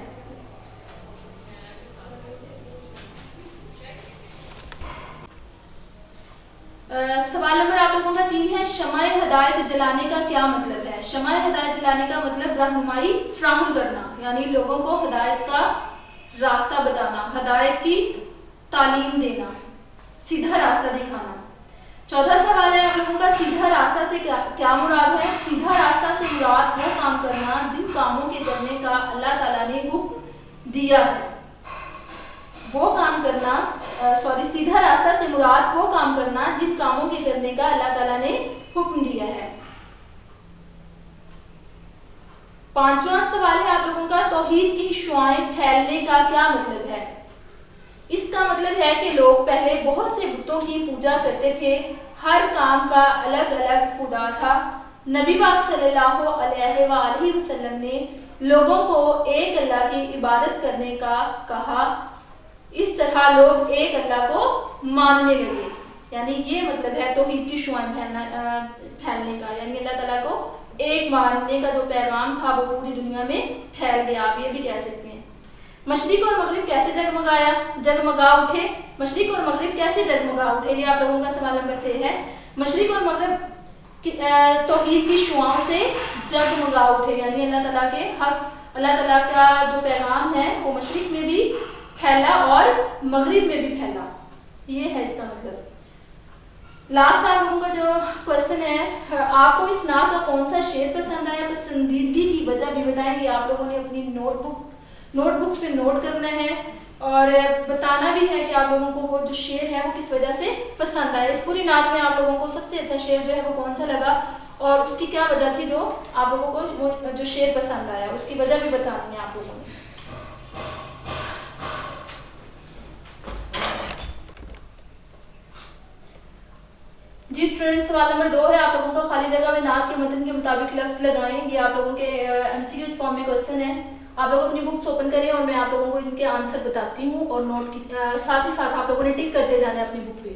सवाल नंबर आप लोगों का 3 है, शमाए हदायत जलाने का क्या मतलब है। शमाए हदायत जलाने का मतलब रहनुमाई फ्राहम करना, यानी लोगों को हदायत का रास्ता बताना, हदायत की तालीम देना, सीधा रास्ता दिखाना। चौथा सवाल है आप लोगों का, सीधा रास्ता से क्या मुराद है। सीधा रास्ता से मुराद वो काम करना जिन कामों के करने का अल्लाह ताला ने हुक्म दिया है, वो काम करना, सीधा रास्ता से मुराद वो काम करना जिन कामों के करने का अल्लाह ताला ने हुक्म दिया है। 5वां सवाल है आप लोगों का, तौहीद की शुआएं फैलने का क्या मतलब है। इसका मतलब है कि लोग पहले बहुत से बुतों की पूजा करते थे, हर काम का अलग अलग खुदा था। नबी पाक सल्लल्लाहु अलैहि वसल्लम ने लोगों को एक अल्लाह की इबादत करने का कहा, इस तरह लोग एक अल्लाह को मानने लगे। यानी ये मतलब है तौहीद की शुआएं फैलने का, यानी अल्लाह ताला को एक मानने का जो पैगाम था वो पूरी दुनिया में फैल गया, आप ये भी कह सकते हैं। मशरिक और मगरिब कैसे जगमगा उठे। मशरिक और मगरिब कैसे जगमगा उठे, ये आप लोगों का सवाल नंबर 6 है। मशरिक और मगरिब तौहीद की शुआओं से जगमगा उठे, यानी अल्लाह ताला के हक, अल्लाह ताला का जो पैगाम है वो मशरिक में भी फैला और मगरिब में भी फैला, ये है इसका मतलब। लास्ट आप लोगों का जो क्वेश्चन है, आपको इस नात का कौन सा शेर पसंद आया, पसंदीदगी की वजह भी बताएंगे। आप लोगों ने अपनी नोटबुक्स पे नोट करना है और बताना भी है कि आप लोगों को वो जो शेर है वो किस वजह से पसंद आया। इस पूरी नात में आप लोगों को सबसे अच्छा शेर जो है वो कौन सा लगा और उसकी क्या वजह थी जो आप लोगों को वो जो शेर पसंद आया, उसकी वजह भी बतानी है आप लोगों ने। जी स्टूडेंट, सवाल नंबर 2 है आप लोगों को, खाली जगह में नात के मतन के मुताबिक लफ्ज लगाएं। ये आप लोगों के एमसीक्यू फॉर्म में क्वेश्चन है। आप लोग अपनी बुक्स ओपन करें और मैं आप लोगों को इनके आंसर बताती हूँ और नोट की साथ ही साथ आप लोगों ने टिक करते जाना है अपनी बुक पे।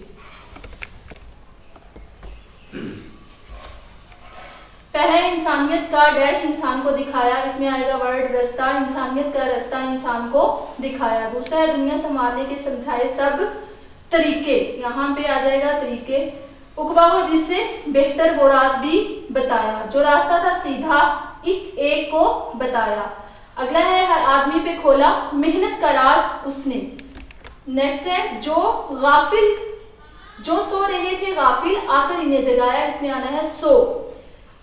पहले इंसानियत का डैश इंसान को दिखाया, इसमें आएगा वर्ड रास्ता, इंसानियत का रास्ता इंसान को दिखाया। दूसरा है दुनिया संभालने के समझाए सब तरीके, यहाँ पे आ जाएगा तरीके। उकबा हो जिससे बेहतर वो राज भी बताया, जो रास्ता था सीधा एक को बताया। अगला है हर आदमी पे खोला मेहनत का राज उसने। नेक्स्ट है जो सो रहे थे गाफिल आकर इन्हें जगाया, इसमें आना है सो।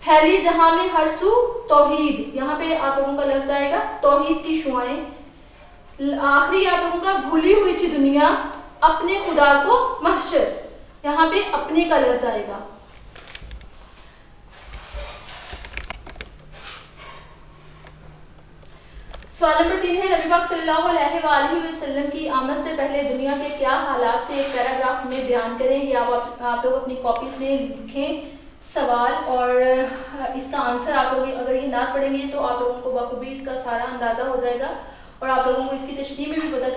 फैली जहां में हर सू तौहीद, यहाँ पे आप लोगों का लफ्ज आएगा तौहीद की शुआएं। आखिरी आप लोगों का भूली हुई थी दुनिया अपने खुदा को महशर, यहाँ पे अपने का लफ्ज आएगा। सवाल नंबर 3 है नबी पाक सल्लल्लाहु अलैहि वसल्लम की आमद से पहले दुनिया के क्या हालात थे, एक पैराग्राफ में बयान करें। ये आप लोग अपनी कॉपीज में लिखें सवाल, और इसका आंसर आप लोग अगर ये ना पढ़ेंगे तो आप लोगों को बखूबी इसका सारा अंदाज़ा हो जाएगा, और आप लोगों को इसकी तशरीह में भी पता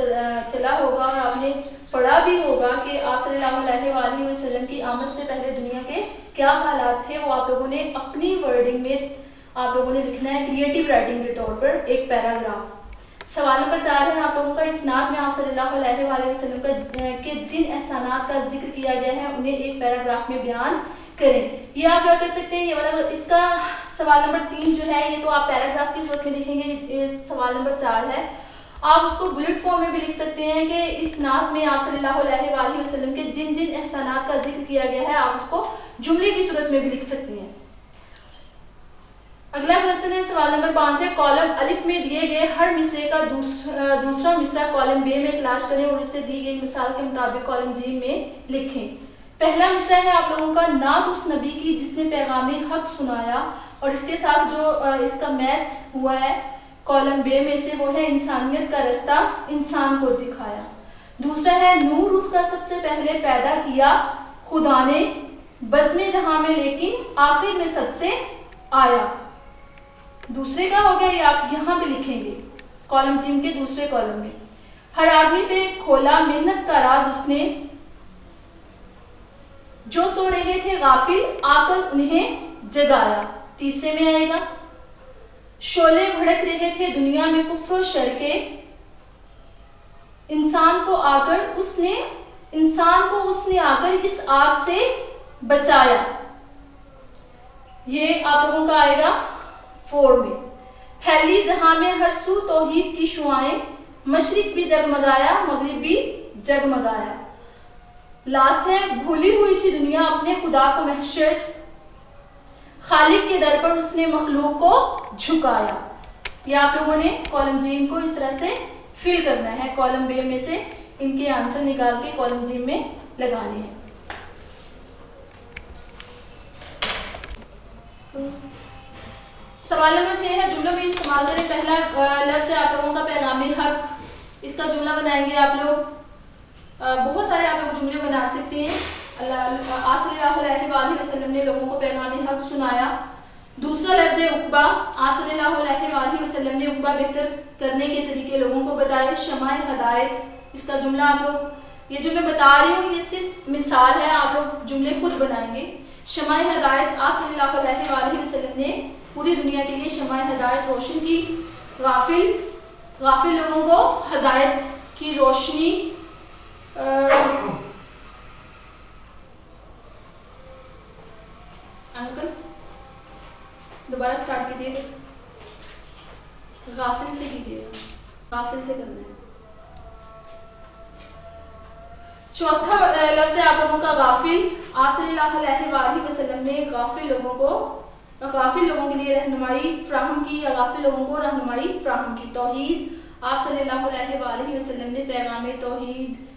चला होगा और आपने पढ़ा भी होगा कि आप सल्लल्लाहु अलैहि वसल्लम की आमद से पहले दुनिया के क्या हालात थे। वो आप लोगों ने अपनी वर्डिंग में आप लोगों ने लिखना है क्रिएटिव राइटिंग के तौर पर एक पैराग्राफ। सवाल नंबर 4 है आप लोगों का इस्नाद में आप सल्लल्लाहु अलैहि वसल्लम के जिन एहसानात का जिक्र किया गया है उन्हें एक पैराग्राफ में बयान करें। ये आप क्या कर सकते हैं, ये वाला इसका सवाल नंबर 3 जो है ये तो आप पैराग्राफ की सूरत में लिखेंगे। सवाल नंबर 4 है, आप उसको बुलेट फॉर्म में भी लिख सकते हैं कि इस नात में आप सल्लल्लाहु अलैहि वसल्लम के जिन जिन एहसानात का जिक्र किया गया है आप उसको जुमले की सूरत में भी लिख सकते हैं। अगला क्वेश्चन है सवाल नंबर 5 है, कॉलम अलिफ में दिए गए हर मिसरे का दूसरा मिसरा कॉलम बे में तलाश करें और इससे दी गई मिसाल के मुताबिक कॉलम जी में लिखें। पहला मिसरा है आप लोगों का, नात उस नबी की जिसने पैगामे हक सुनाया, और इसके साथ जो इसका मैच हुआ है कॉलम बे में से वो है इंसानियत का रास्ता इंसान को दिखाया। दूसरा है नूर उसका सबसे पहले पैदा किया खुदा ने बज़्म जहां में लेकिन आखिर में सबसे आया। दूसरे का हो गया, ये आप यहाँ पे लिखेंगे कॉलम जिम के दूसरे कॉलम में। हर आदमी पे खोला मेहनत का राज उसने, जो सो रहे थे गाफिल आकर उन्हें जगाया। तीसरे में आएगा, शोले भड़क रहे थे दुनिया में कुफ्र शर के, इंसान को उसने आकर इस आग से बचाया। ये आप लोगों का आएगा 4 में। फैली जहां में हर सू तौहीद की शुआएं, मशरिक भी जगमगाया मगरिब भी जगमगाया। लास्ट है, भूली हुई थी दुनिया अपने खुदा को महशर, खालिक के दर पर उसने मखलूक को झुकाया। ये आप लोगों ने कॉलम जी को इस तरह से फिल करना है, कॉलम बे में से इनके आंसर निकाल के कॉलम जी में लगाने हैं। सवाल नंबर 6 है, जुमलों में इस्तेमाल करें। पहला लफ्ज़ है आप लोगों का पैगामे हक, इसका जुमला बनाएंगे आप लोग। बहुत सारे आप लोग जुमले बना सकते हैं। आप सल्लल्लाहु अलैहि वसल्लम ने लोगों को पैगामे हक सुनाया। दूसरा लफ्ज़ है उकबा, आप सल्लल्लाहु अलैहि वसल्लम ने उकबा बेहतर करने के तरीके लोगों को बताए। शमाए हदायत, इसका जुमला आप लोग, ये जो मैं बता रही हूँ ये सिर्फ मिसाल है, आप लोग जुमले खुद बनाएंगे। शमाए हदायत, आप सल्लल्लाहु अलैहि वसल्लम ने पूरी दुनिया के लिए शमाए हदायत रोशन की। गाफिल लोगों को हदायत की रोशनी अंकल दोबारा स्टार्ट कीजिएगा, गाफिल से कीजिएगा, गाफिल से करना है। चौथा लफ्ज़ है आप लोगों का गाफिल, आप सल्लल्लाहु अलैहि वसल्लम ने गाफिल लोगों के लिए रहनुमाई फ्राहम की, या गाफिल लोगों को रहनुमाई फ्राहम की। तौहीद, आप सल्लल्लाहु अलैहि वसल्लम ने पैगामे तौहीद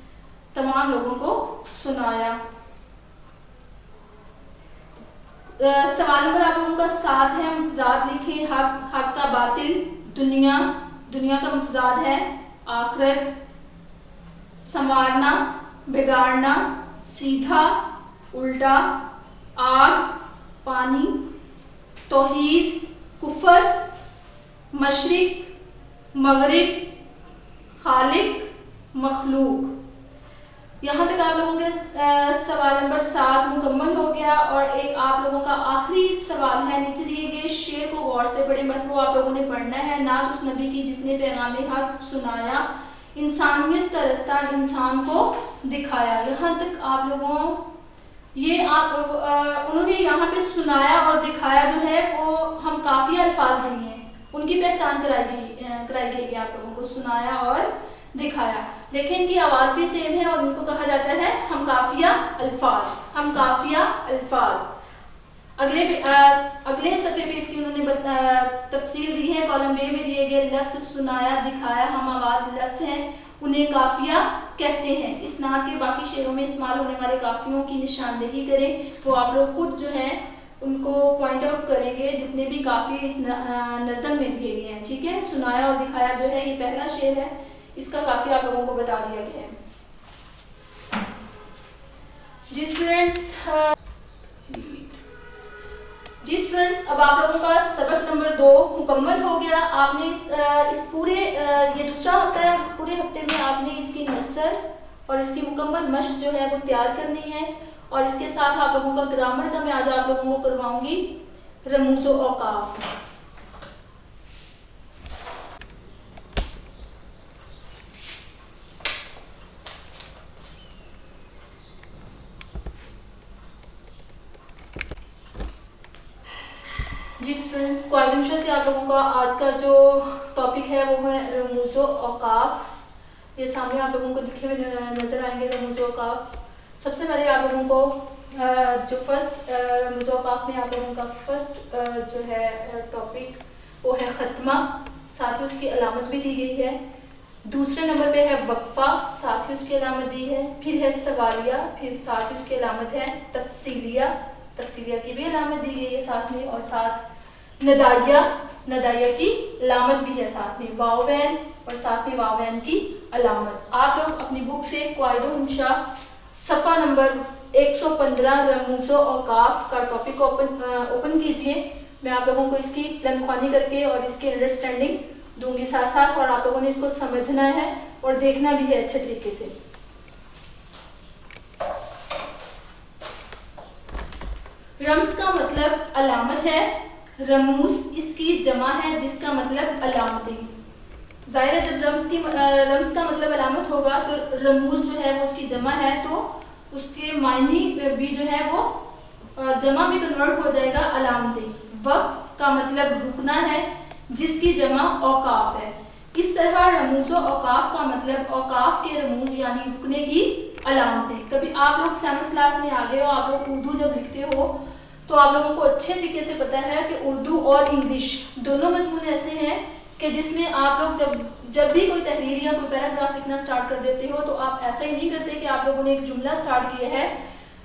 तमाम लोगों को सुनाया। सवाल नंबर आप लोगों का 7 है, मुतजाद लिखें। हक का बातिल, दुनिया का मुतजाद है आखिरत। संवारना, बिगाड़ना, सीधा उल्टा, आग पानी। तौहीद, कुफर, मशरिक मगरिब, खालिक मखलूक। यहाँ तक आप लोगों के सवाल नंबर 7 मुकम्मल हो गया। और एक आप लोगों का आखिरी सवाल है, नीचे दिए गए शेर को गौर से पढ़ें, बस वो आप लोगों ने पढ़ना है। नात उस नबी की जिसने पैगामे हक सुनाया, इंसानियत का रास्ता इंसान को दिखाया। यहाँ तक आप लोगों ये आप उन्होंने यहाँ पे सुनाया और दिखाया जो है वो हम काफिया अल्फाज दिए हैं, उनकी पहचान कराई गई आप लोगों को, सुनाया और दिखाया। देखें इनकी आवाज भी सेम है और इनको कहा जाता है हम काफिया अल्फाज, हम काफिया अल्फाज। अगले सफे पे इसकी उन्होंने तफसील दी है। कॉलम बे में दिए गए लफ्ज सुनाया दिखाया हम आवाज लफ्ज हैं, उन्हें काफिया कहते हैं। इस नात के बाकी शेरों में इस्तेमाल होने वाले काफियों की निशानदेही करें, तो आप लोग खुद जो है उनको पॉइंट आउट करेंगे जितने भी काफी इस नज़म में दिए गए हैं। ठीक है, सुनाया और दिखाया जो है ये पहला शेर है, इसका काफी आप लोगों को बता दिया गया है। जी स्टूडेंट्स, अब आप लोगों का सबक नंबर 2 मुकम्मल हो गया। आपने इस पूरे ये दूसरा हफ्ता है और इस पूरे हफ्ते में आपने इसकी नसर और इसकी मुकम्मल मश्क जो है वो तैयार करनी है। और इसके साथ आप लोगों का ग्रामर का मैं आज आप लोगों को करवाऊंगी रमूज़ व औकाफ। जी स्टूडेंट्स, क्वाइदुशा से आप लोगों का आज का जो टॉपिक है वो है रमूज़ व औकाफ। ये सामने आप लोगों को लिखे हुए नजर आएंगे रमूज़ व औकाफ। सबसे पहले आप लोगों को जो फर्स्ट रमूज़ व औकाफ में आप लोगों का फर्स्ट जो है टॉपिक वो है खत्मा, साथ ही उसकी अलामत भी दी गई है। दूसरे नंबर पे है वक्फा, साथ ही उसकी अलामत दी है। फिर है सवालिया, फिर साथ ही उसकी अलामत है तफसीलिया, तफसीलिया की भी अलामत दी गई है साथ में। और साथ नदाइया, नदाइया की अलामत भी है साथ में। वावैन और साथ में वावैन की अलामत। आप लोग अपनी बुक से क्वाइदुशा सफ़ा नंबर 115 रमूज़ व औकाफ का टॉपिक ओपन कीजिए। मैं आप लोगों को इसकी लनख्वानी करके और इसकी अंडरस्टैंडिंग दूंगी साथ साथ, और आप लोगों ने इसको समझना है और देखना भी है अच्छे तरीके से। रम्ज का मतलब अलामत है, रमूज इसकी जमा है जिसका मतलब अलामती। जाहिर है जब रम्ज का मतलब अलामत होगा तो रमूज जो है वो उसकी जमा है, तो उसके मायने भी जो है वो जमा में कन्वर्ट हो जाएगा अलामती। वक्त का मतलब रुकना है जिसकी जमा औकाफ है। इस तरह रमूज़ व औकाफ का मतलब औकाफ के रमूज यानी रुकने की अलामतें। कभी आप लोग 7th क्लास में आ गए हो, आप लोग उर्दू जब लिखते हो तो आप लोगों को अच्छे तरीके से पता है कि उर्दू और इंग्लिश दोनों मजमून ऐसे हैं कि जिसमें आप लोग जब भी कोई तहरीर या कोई पैराग्राफ लिखना स्टार्ट कर देते हो तो आप ऐसा ही नहीं करते कि आप लोगों ने एक जुमला स्टार्ट किया है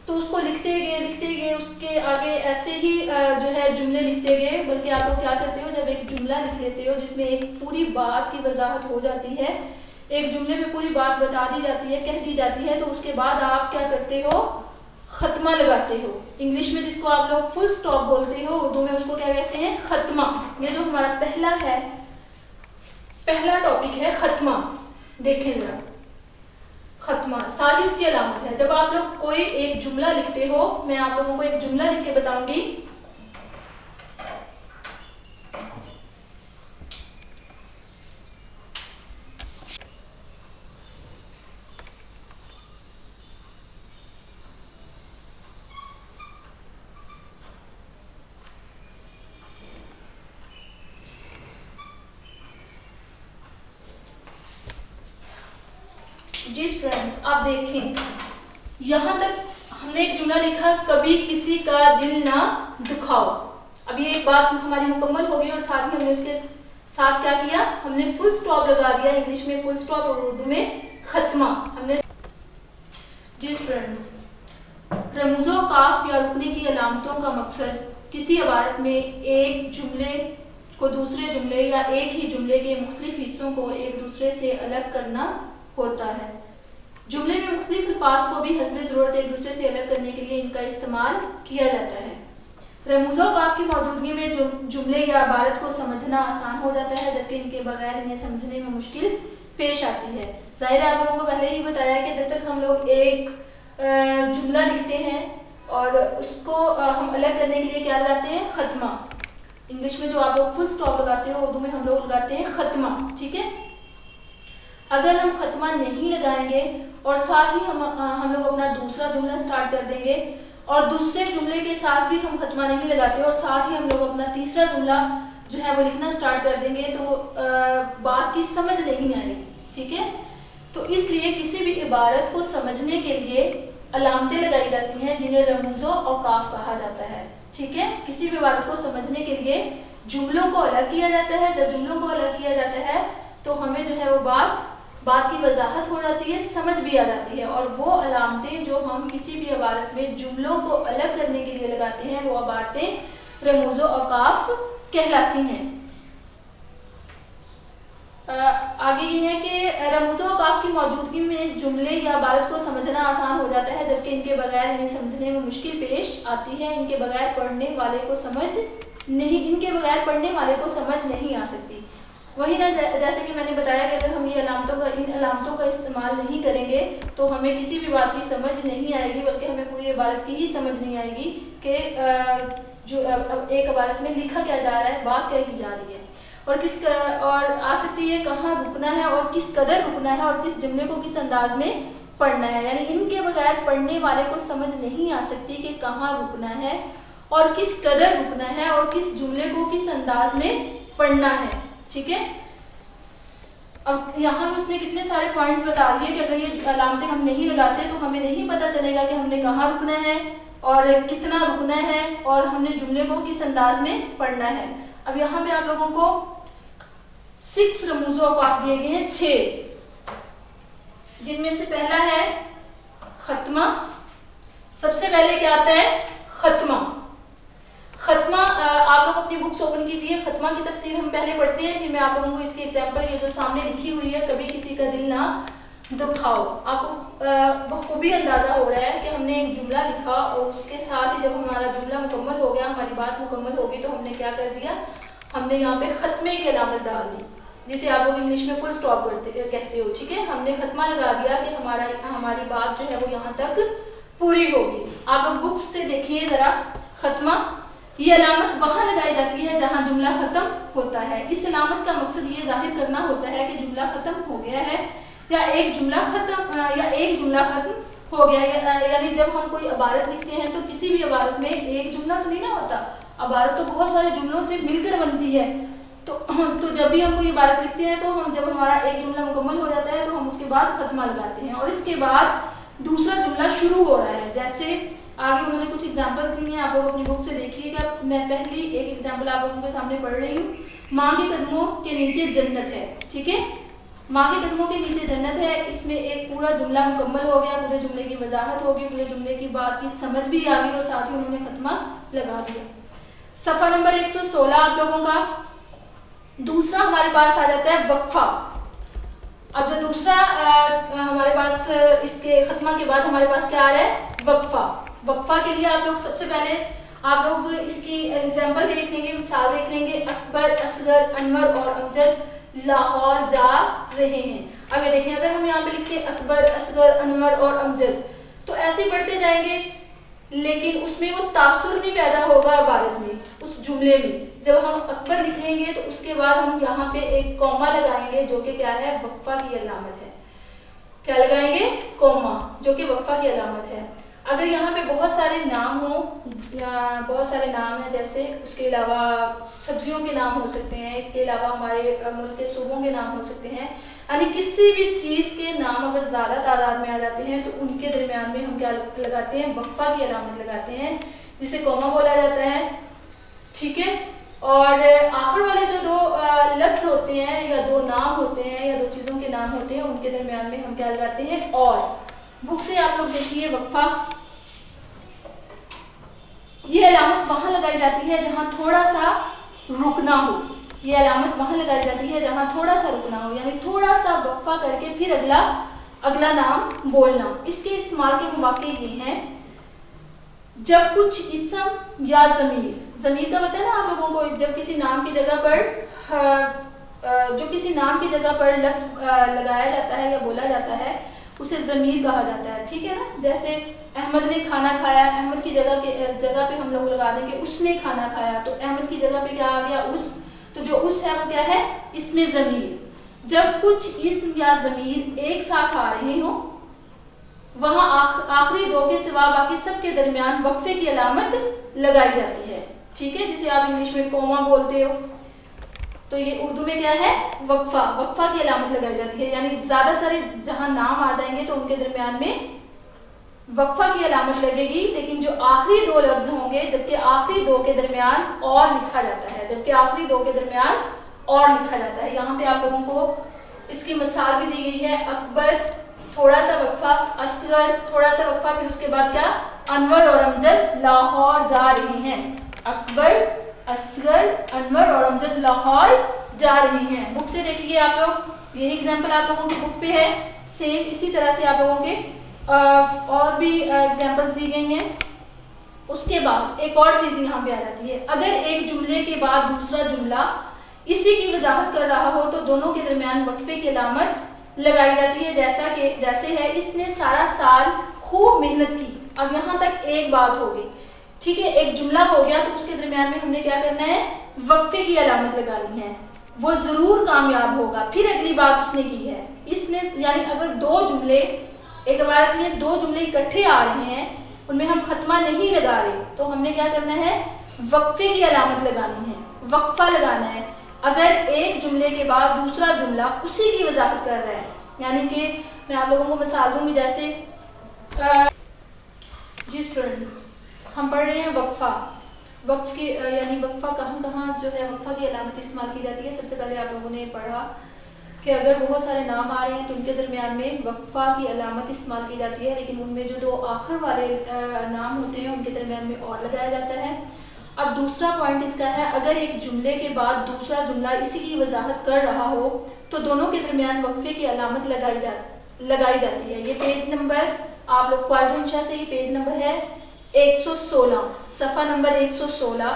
तो उसको लिखते गए उसके आगे ऐसे ही जो है जुमले लिखते गए, बल्कि आप लोग क्या करते हो, जब एक जुमला लिख लेते हो जिसमें एक पूरी बात की वजाहत हो जाती है, एक जुमले में पूरी बात बता दी जाती है, कह दी जाती है, तो उसके बाद आप क्या करते हो, खत्मा लगाते हो। इंग्लिश में जिसको आप लोग फुल स्टॉप बोलते हो, उर्दू में उसको क्या कहते हैं, खत्मा। ये जो हमारा पहला टॉपिक है खत्मा। देखें जरा, खत्मा साथ ही उसकी अलामत है। जब आप लोग कोई एक जुमला लिखते हो, मैं आप लोगों को एक जुमला लिख के बताऊंगी। जी स्टूडेंट्स, आप देखें यहाँ तक हमने एक जुमला लिखा, कभी किसी का दिल ना दुखाओ। अब ये एक बात हमारी मुकम्मल हो गई और साथ में हमने उसके साथ क्या किया, हमने फुल स्टॉप लगा दिया। इंग्लिश में फुल स्टॉप और उर्दू में खत्मा हमने। जी स्टूडेंट्स, रमूज़ व औकाफ या रुकने की अलामतों का मकसद किसी इबारत में एक जुमले को दूसरे जुमले या एक ही जुमले के मुख्तलिफ हिस्सों को एक दूसरे से अलग करना होता है। जुमले में मुख्तलिफ अल्फाज को भी हस्बे ज़रूरत एक दूसरे से अलग करने के लिए इनका इस्तेमाल किया जाता है। रमूज़ व औकाफ की मौजूदगी में जुमले या इबारत को समझना आसान हो जाता है, जबकि इनके बगैर इन्हें समझने में मुश्किल पेश आती है। जाहिर है आप लोगों को पहले ही बताया कि जब तक हम लोग एक जुमला लिखते हैं और उसको हम अलग करने के लिए क्या लगाते हैं, खत्मा। इंग्लिश में जो आप लोग फुल स्टॉप लगाते हो, उर्दू में हम लोग लगाते हैं खत्मा। ठीक है, अगर हम खत्मा नहीं लगाएंगे और साथ ही हम लोग अपना दूसरा जुमला स्टार्ट कर देंगे और दूसरे जुमले के साथ भी हम खत्मा नहीं लगाते और साथ ही हम लोग अपना तीसरा जुमला जो है वो लिखना स्टार्ट कर देंगे तो बात की समझ नहीं आएगी, ठीक है। तो इसलिए किसी भी इबारत को समझने के लिए अलामतें लगाई जाती हैं जिन्हें रमूज़ो औकाफ कहा जाता है, ठीक है। किसी भी इबारत को समझने के लिए जुमलों को अलग किया जाता है। जब जुमलों को अलग किया जाता है तो हमें जो है वो बात की वजाहत हो जाती है, समझ भी आ जाती है। और वो अलामतें जो हम किसी भी इबारत में जुमलों को अलग करने के लिए लगाते हैं वो इबारतें रमूज़ो औकाफ कहलाती हैं। आगे ये है कि रमूज़ो औकाफ की मौजूदगी में जुमले या इबारत को समझना आसान हो जाता है, जबकि इनके बगैर इन्हें समझने में मुश्किल पेश आती है। इनके बगैर पढ़ने वाले को समझ नहीं आ सकती। वही ना, जैसे कि मैंने बताया कि अगर हम ये इन अलामतों का इस्तेमाल नहीं करेंगे तो हमें किसी भी बात की समझ नहीं आएगी, बल्कि हमें पूरी इबारत की ही समझ नहीं आएगी कि जो अब एक इबारत में लिखा क्या जा रहा है, बात क्या की जा रही है और आ सकती है कहाँ रुकना है और किस कदर रुकना है और किस जुमले को किस अंदाज में पढ़ना है। यानी इनके बगैर पढ़ने वाले को समझ नहीं आ सकती कि कहाँ रुकना है और किस कदर रुकना है और किस जुमले को किस अंदाज में पढ़ना है, ठीक है। अब यहाँ पे उसने कितने सारे पॉइंट्स बता दिए कि अगर ये अलामतें हम नहीं लगाते तो हमें नहीं पता चलेगा कि हमने कहाँ रुकना है और कितना रुकना है और हमने जुमले को किस अंदाज में पढ़ना है। अब यहाँ पे आप लोगों को 6 रमूज़ो औकाफ दिए गए हैं, 6, जिनमें से पहला है खत्मा। सबसे पहले क्या आता है? खत्मा। आप लोग अपनी बुक्स ओपन कीजिए। खत्मा की तफसीर हम पहले पढ़ते हैं, फिर मैं आप लोगों को इसकी एग्जांपल ये जो सामने लिखी हुई है, कभी किसी का दिल ना दुखाओ, आपको बखूबी अंदाजा हो रहा है कि हमने एक जुमला लिखा और उसके साथ ही जब हमारा जुमला मुकम्मल हो गया, हमारी बात मुकम्मल हो गई, तो हमने क्या कर दिया, हमने यहाँ पे खत्मे की अलामत डाल दी, जिसे आप लोग इंग्लिश में फुल स्टॉप कहते हो, ठीक है। हमने खत्मा लगा दिया कि हमारी बात जो है वो यहाँ तक पूरी होगी। आप लोग बुक्स से देखिए जरा। खत्मा, ये अलामत वहां लगाई जाती है जहां जुमला खत्म होता है। इस अलामत का मकसद ये जाहिर करना होता है कि जुमला खत्म हो गया है या एक जुमला खत्म हो गया। यानी जब हम कोई इबारत लिखते हैं तो किसी भी इबारत में एक जुमला तो नहीं ना होता, इबारत तो बहुत सारे जुमलों से मिलकर बनती है। तो जब भी हम कोई इबारत लिखते हैं तो जब हमारा एक जुमला मुकम्मल हो जाता है तो हम उसके बाद खत्मा लगाते हैं और इसके बाद दूसरा जुमला शुरू हो रहा है। जैसे आगे उन्होंने कुछ एग्जाम्पल्स दी हैं, आप लोग अपनी बुक से देखिएगा। मैं पहली एक एग्जाम्पल आप लोगों के सामने पढ़ रही हूँ। माँ के कदमों के नीचे जन्नत है, ठीक है। माँ के कदमों के नीचे जन्नत है, इसमें एक पूरा जुमला मुकम्मल हो गया, पूरे जुमले की वजाहत होगी, पूरे जुमले की बात की समझ भी आ गई और साथ ही उन्होंने खत्मा लगा दिया। सफ़ा नंबर 116 आप लोगों का। दूसरा हमारे पास आ जाता है वक्फा। अब जो दूसरा हमारे पास इसके खत्मा के बाद हमारे पास क्या आ रहा है? वक्फा। वक्फा के लिए आप लोग सबसे पहले आप लोग इसकी एग्जाम्पल देख लेंगे, मिसाल देख लेंगे। अकबर, असगर, अनवर और अमजद लाहौर जा रहे हैं। अब ये देखिए, अगर हम यहाँ पे लिखते हैं अकबर, असगर, अनवर और अमजद, तो ऐसे ही बढ़ते जाएंगे, लेकिन उसमें वो तासुर नहीं पैदा होगा इबारत में, उस जुमले में। जब हम अकबर लिखेंगे तो उसके बाद हम यहाँ पे एक कॉमा लगाएंगे, जो कि क्या है? वक्फा की अलामत है। क्या लगाएंगे? कॉमा, जो कि वक्फा की अलामत है। अगर यहाँ पे बहुत सारे नाम हो, बहुत सारे नाम हैं, जैसे उसके अलावा सब्जियों के नाम हो सकते हैं, इसके अलावा हमारे मुल्क के सूबों के नाम हो सकते हैं, यानी किसी भी चीज़ के नाम अगर ज़्यादा तादाद में आ जाते हैं तो उनके दरमियान में हम क्या लगाते हैं? वक्फा की अलामत लगाते हैं, जिसे कॉमा बोला जाता है, ठीक है। और आखिर वाले जो दो लफ्ज़ होते हैं या दो नाम होते हैं या दो चीज़ों के नाम होते हैं, उनके दरमियान में हम क्या लगाते हैं? और। बुक से आप लोग देखिए वक्फा, ये अलामत वहां लगाई जाती है जहां थोड़ा सा रुकना हो। ये अलामत वहां लगाई जाती है जहां थोड़ा सा रुकना हो, यानी थोड़ा सा वक्फा करके फिर अगला नाम बोलना। इसके इस्तेमाल के मौके ये हैं, जब कुछ इस्म या ज़मीर का मतलब ना आप लोगों को, जब किसी नाम की जगह पर लफ्ज़ लगाया जाता है या बोला जाता है, उसे ज़मीर कहा जाता है, ठीक है ना। जैसे अहमद ने खाना खाया, अहमद की जगह पे हम लोग लगा देंगे उसने खाना खाया, तो अहमद की जगह पे क्या आ गया? उस। तो जो उस है वो क्या है? इसमें ज़मीर। जब कुछ इस्म या ज़मीर एक साथ आ रहे हो, वहां आखिरी दो के सिवा बाकी सब के दरमियान वक्फे की अलामत लगाई जाती है। ठीक है, जिसे आप इंग्लिश में कोमा बोलते हो, तो ये उर्दू में क्या है, वक्फा। वक्फा की अलामत लगाई जाती है, यानी ज्यादा सारे जहां नाम आ जाएंगे तो उनके दरमियान में वक्फा की अलामत लगेगी, लेकिन जो आखिरी दो लफ्ज होंगे, जबकि आखिरी दो के दरमियान और लिखा जाता है, जबकि आखिरी दो के दरमियान और लिखा जाता है। यहाँ पे आप लोगों को इसकी मिसाल भी दी गई है, अकबर थोड़ा सा वक्फा, असगर थोड़ा सा वक्फा, फिर उसके बाद क्या, अनवर और अमजद लाहौर जा रहे हैं। अकबर, असगर, अनवर और अमजद लाहौर जा रहे हैं। बुक से देखिए आप लोग, यही एग्जाम्पल आप लोगों की बुक पे है। सेम इसी तरह से आप लोगों के और भी एग्जाम्पल्स दी गई हैं। उसके बाद एक और चीज यहाँ पे आ जाती है, अगर एक जुमले के बाद दूसरा जुमला इसी की वजाहत कर रहा हो तो दोनों के दरमियान वक्फे की अलामत लगाई जाती है। जैसे है, इसने सारा साल खूब मेहनत की। अब यहाँ तक एक बात हो गई, ठीक है, एक जुमला हो गया, तो उसके दरमियान में हमने क्या करना है, वक्फे की अलामत लगानी है। वो जरूर कामयाब होगा। फिर अगली बात उसने की है, इसने, यानी अगर दो जुमले, एक इबारत में दो जुमले इकट्ठे आ रहे हैं, उनमें हम खत्मा नहीं लगा रहे, तो हमने क्या करना है, वक्फे की अलामत लगानी है, वक्फा लगाना है। अगर एक जुमले के बाद दूसरा जुमला उसी की वजाहत कर रहा है, यानी कि मैं आप लोगों को मिसाल दूंगी, जैसे जी स्टूडेंट, हम पढ़ रहे हैं वक्फा। वक्फ की यानी वक्फा कहाँ कहाँ जो है वक्फा की अलामत इस्तेमाल की जाती है। सबसे पहले आप लोगों ने पढ़ा कि अगर बहुत सारे नाम आ रहे हैं तो उनके दरमियान में वक्फा की अलामत इस्तेमाल की जाती है, लेकिन उनमें जो दो आखिर वाले नाम होते हैं उनके दरमियान में और लगाया जाता है। अब दूसरा पॉइंट इसका है, अगर एक जुमले के बाद दूसरा जुमला इसी की वजाहत कर रहा हो तो दोनों के दरमियान वक्फे की अलामत लगाई जाती है। ये पेज नंबर आप लोग क्वालिटी से ही पेज नंबर है 116, सफ़ा नंबर 116,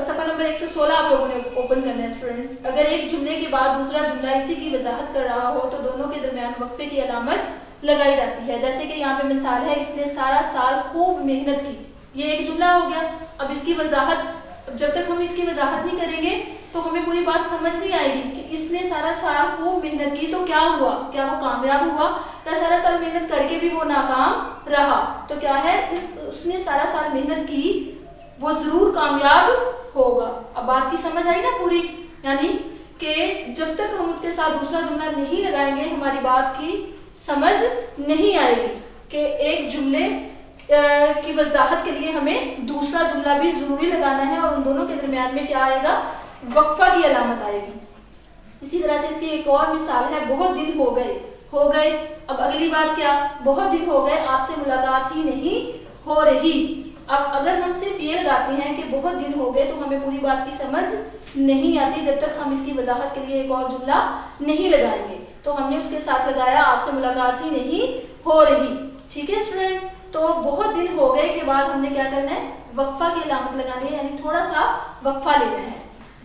सफ़ा नंबर 116 आप लोगों ने ओपन करना है स्टूडेंट्स। अगर एक जुमले के बाद दूसरा जुमला इसी की वजाहत कर रहा हो तो दोनों के दरमियान वक्फे की अलामत लगाई जाती है। जैसे कि यहाँ पे मिसाल है, इसने सारा साल खूब मेहनत की। ये एक जुमला हो गया। अब इसकी वजाहत, जब तक हम इसकी वजाहत नहीं करेंगे तो हमें पूरी बात समझ नहीं आएगी कि इसने सारा साल खूब मेहनत की तो क्या हुआ, क्या वो कामयाब हुआ, या सारा साल मेहनत करके भी वो नाकाम रहा। तो क्या है, उसने सारा साल मेहनत की, वो जरूर कामयाब होगा। अब बात की समझ आई ना पूरी, यानी कि जब तक हम उसके साथ दूसरा जुमला नहीं लगाएंगे हमारी बात की समझ नहीं आएगी कि एक जुमले की वजाहत के लिए हमें दूसरा जुमला भी जरूरी लगाना है और उन दोनों के दरमियान में क्या आएगा, वक्फा की अलामत आएगी। इसी तरह से इसकी एक और मिसाल है, बहुत दिन हो गए। अब अगली बात क्या, बहुत दिन हो गए आपसे मुलाकात ही नहीं हो रही। अब अगर हम सिर्फ ये लगाते हैं कि बहुत दिन हो गए तो हमें पूरी बात की समझ नहीं आती जब तक हम इसकी वजाहत के लिए एक और जुमला नहीं लगाएंगे। तो हमने उसके साथ लगाया आपसे मुलाकात ही नहीं हो रही। ठीक है स्टूडेंट्स, तो बहुत दिन हो गए के बाद हमने क्या करना है, वक्फा की अलामत लगानी है, यानी थोड़ा सा वक्फा लेना है।